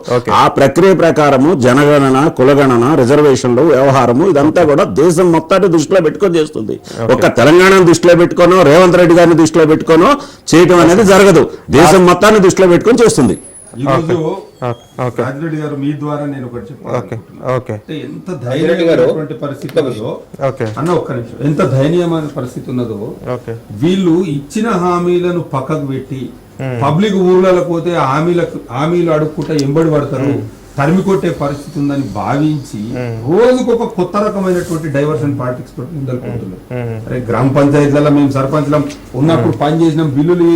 ఆ ప్రక్రియ ప్రకారము జనగణన, కులగణన, రిజర్వేషన్లు, వ్యవహారము ఇదంతా కూడా దేశం మొత్తాన్ని దృష్టిలో పెట్టుకొని చేస్తుంది. ఒక్క తెలంగాణను దృష్టిలో పెట్టుకోనో రేవంత్ రెడ్డి గారిని దృష్టిలో పెట్టుకోనో చేయటం అనేది జరగదు. దేశం మొత్తాన్ని దృష్టిలో పెట్టుకొని చేస్తుంది. ఈరోజు రాజిరెడ్డి గారు మీ ద్వారా నేను ఒకటి చెప్పాలి. ఎంత ధైర్యమైనటువంటి పరిస్థితి ఉన్నదో అన్న, ఒక్క నిమిషం, ఎంత దయనీయమైన పరిస్థితి ఉన్నదో. వీళ్ళు ఇచ్చిన హామీలను పక్కకు పెట్టి పబ్లిక్ ఊర్లలో పోతే హామీలు అడుక్కుంటా ఎంబడి పడతారు, తరిమి కొట్టే పరిస్థితి ఉందని భావించి రోజుకు ఒక కొత్త రకమైనటువంటి డైవర్షన్ పాలిటిక్స్ తోటి ముందలుకుంటున్నారు. అరే గ్రామ పంచాయతీలలో మేము సర్పంచ్లం ఉన్నప్పుడు పని చేసినాం, బిల్లులు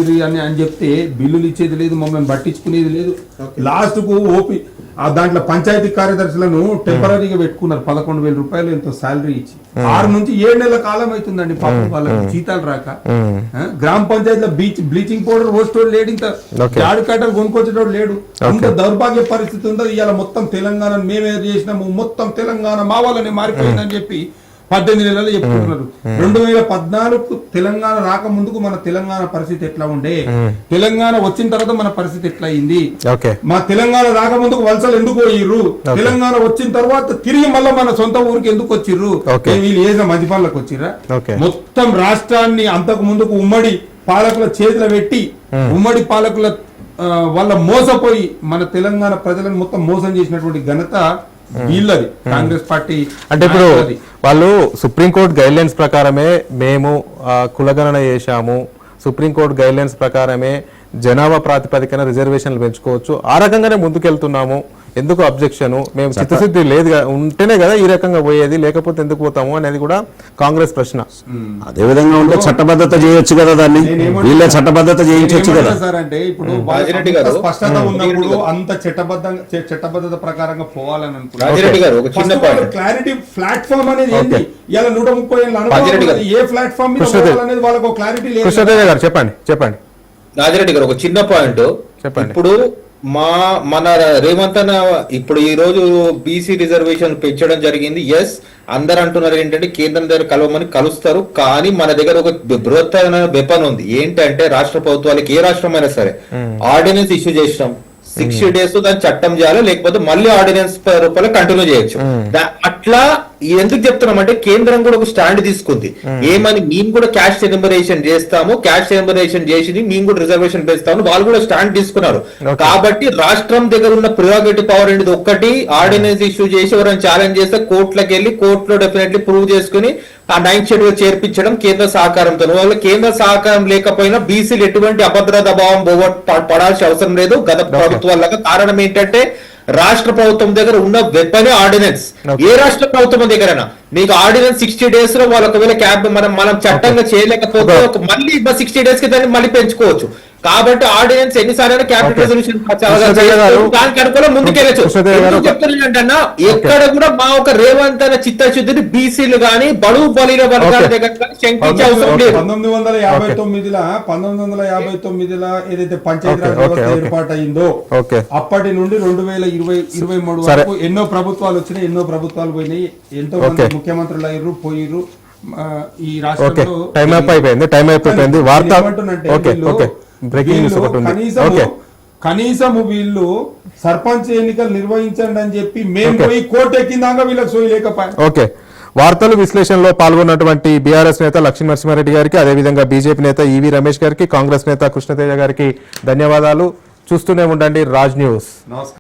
అని చెప్తే బిల్లులు ఇచ్చేది లేదు, మమ్మల్ని పట్టించుకునేది లేదు. లాస్ట్ కు దాంట్లో పంచాయతీ కార్యదర్శులను టెంపరీగా పెట్టుకున్నారు. 11,000 రూపాయలు ఎంతో శాలరీ ఇచ్చి 6 నుంచి 7 నెలల కాలం అవుతుందండి పాపం వాళ్ళకి జీతాలు రాక. గ్రామ పంచాయతీలో బ్లీచింగ్ పౌడర్ పోసేటోడు లేడు, ఇంత జాడి కట్టలు కొనుక్కొచ్చేటోడు లేడు. అంత దౌర్భాగ్య పరిస్థితి ఉంది. ఇవాళ మొత్తం తెలంగాణ మేమే చేసినాము, మొత్తం తెలంగాణ మా వాళ్ళని మారిపోయిందని చెప్పి 18 నెలలు చెప్పుకుంటున్నారు. 2014 తెలంగాణ రాక ముందుకు మన తెలంగాణ పరిస్థితి ఎట్లా ఉండే, తెలంగాణ వచ్చిన తర్వాత మన పరిస్థితి ఎట్లా అయింది, మా తెలంగాణ రాక ముందుకు వలసలు ఎందుకు పోయిర్రు, తెలంగాణ వచ్చిన తర్వాత తిరిగి మళ్ళీ మన సొంత ఊరికి ఎందుకు వచ్చిర్రు, వీళ్ళు ఏదో మంచి పనులకు వచ్చిర్రా. మొత్తం రాష్ట్రాన్ని అంతకు ముందుకు ఉమ్మడి పాలకుల చేతిలో పెట్టి ఉమ్మడి పాలకుల వాళ్ళ మోసపోయి మన తెలంగాణ ప్రజలను మొత్తం మోసం చేసినటువంటి ఘనత వీళ్ళది, కాంగ్రెస్ పార్టీ. అంటే ఇప్పుడు వాళ్ళు సుప్రీంకోర్టు గైడ్ లైన్స్ ప్రకారమే మేము కులగణన చేశాము, సుప్రీంకోర్టు గైడ్ లైన్స్ ప్రకారమే జనాభా ప్రాతిపదికన రిజర్వేషన్లు పెంచుకోవచ్చు, ఆ రకంగానే ముందుకెళ్తున్నాము, ఎందుకు అబ్జెక్షన్, మేము చిత్తశుద్ధి లేదు ఉంటేనే కదా ఈ రకంగా పోయేది, లేకపోతే ఎందుకు పోతాము అనేది కూడా కాంగ్రెస్ ప్రశ్న. అదే విధంగా ఉంటే చట్టబద్ధత చేయొచ్చు కదా, దాన్ని వీళ్ళే చట్టబద్ధత చేయించవచ్చు కదా సార్. అంటే ఇప్పుడు స్పష్టత ఉన్నప్పుడు అంత చట్టబద్ధత ప్రకారంగా పోవాలని అనుకుంటున్నారు. క్లారిటీ ప్లాట్ఫామ్ అనేది ఏంటి, ఇలా 130 ఏళ్ళ ఏ ప్లాట్ఫామ్ మీద అనేది వాళ్ళకు క్లారిటీ లేదు. కృష్ణదేవి గారు చెప్పండి. రాజిరెడ్డి గారు ఒక చిన్న పాయింట్ చెప్పండి. ఇప్పుడు మన రేవంత్ అన్న ఇప్పుడు ఈ రోజు బీసీ రిజర్వేషన్ పెంచడం జరిగింది. ఎస్, అందరు అంటున్నారు ఏంటంటే కేంద్రం దగ్గర కలవమని కలుస్తారు, కానీ మన దగ్గర ఒక బృహత్తమైన వెపన్ ఉంది. ఏంటంటే రాష్ట్ర ప్రభుత్వాలకి ఏ రాష్ట్రమైనా సరే ఆర్డినెన్స్ ఇష్యూ చేసినాం, 60 days దాన్ని చట్టం చేయాలి, లేకపోతే మళ్ళీ ఆర్డినెన్స్ రూపంలో కంటిన్యూ చేయొచ్చు. అట్లా ఇది ఎందుకు చెప్తున్నామంటే కేంద్రం కూడా ఒక స్టాండ్ తీసుకుంది. ఏమని మేము కూడా క్యాష్ ఎన్యూమరేషన్ చేస్తాము, క్యాష్ ఎన్యూమరేషన్ చేసి మేము కూడా రిజర్వేషన్ పెంచుతాము, వాళ్ళు కూడా స్టాండ్ తీసుకున్నారు. కాబట్టి రాష్ట్రం దగ్గర ఉన్న ప్రిరోగేటివ్ పవర్ అనేది ఒక్కటి, ఆర్డినెన్స్ ఇష్యూ చేసి ఎవరైనా ఛాలెంజ్ చేస్తే కోర్టులకు వెళ్ళి కోర్టులో డెఫినెట్లీ ప్రూవ్ చేసుకుని ఆ 9th షెడ్యూల్ చేర్పించడం కేంద్ర సహకారంతో. వాళ్ళ కేంద్ర సహకారం లేకపోయినా బీసీలు ఎటువంటి అభద్రతా భావం పడాల్సిన అవసరం లేదు గత ప్రభుత్వాలకు. కారణం ఏంటంటే రాష్ట్ర ప్రభుత్వం దగ్గర ఉన్న వెపన్ ఆర్డినెన్స్. ఏ రాష్ట్ర ప్రభుత్వం దగ్గరైనా మీకు ఆర్డినెన్స్ 60 days లో వాళ్ళు ఒకవేళ క్యాబ్ మనం చట్టంగా చేయలేకపోతే మళ్ళీ 60 days కి దాన్ని మళ్ళీ పెంచుకోవచ్చు. కాబట్టి ఆర్డినెన్స్ ఎన్నిసార్లు క్యాపిటల్ రెజల్యూషన్ దానికి అనుకూలం ముందుకెళ్ళచ్చు. చెప్తున్నానంటన్నా ఎక్కడ కూడా మా ఒక రేవంత్ అనే చిత్తశుద్ధిని బీసీలు గాని బడుగు బలిన వర్గాల దగ్గర శంకించే అవసరం లేదు. 1959 ఏదైతే పంచాయతీరాజ్ వ్యవస్థ ఏర్పాటైందో అప్పటి నుండి 2023 వరకు ఎన్నో ప్రభుత్వాలు వచ్చినాయి, ఎన్నో ప్రభుత్వాలు పోయినాయి, ఎంతో మంది ముఖ్యమంత్రులు అయ్యారు, పోయిర్రు. ఈ రాష్ట్రంలో టైం అయిపోయింది. వార్త కనీసం వీళ్ళు సర్పంచ్ ఎన్నికలు నిర్వహించండి అని చెప్పి మేము పోయి కోర్టు ఎక్కిందాక వీళ్ళకి సోయి లేకపోయా. ఓకే, వార్తలు విశ్లేషణలో పాల్గొన్నటువంటి బీఆర్ఎస్ నేత లక్ష్మీ నరసింహారెడ్డి గారికి, అదేవిధంగా బీజేపీ నేత ఈవీ రమేష్ గారికి, కాంగ్రెస్ నేత కృష్ణతేజ గారికి ధన్యవాదాలు. చూస్తూనే ఉండండి రాజ్ న్యూస్.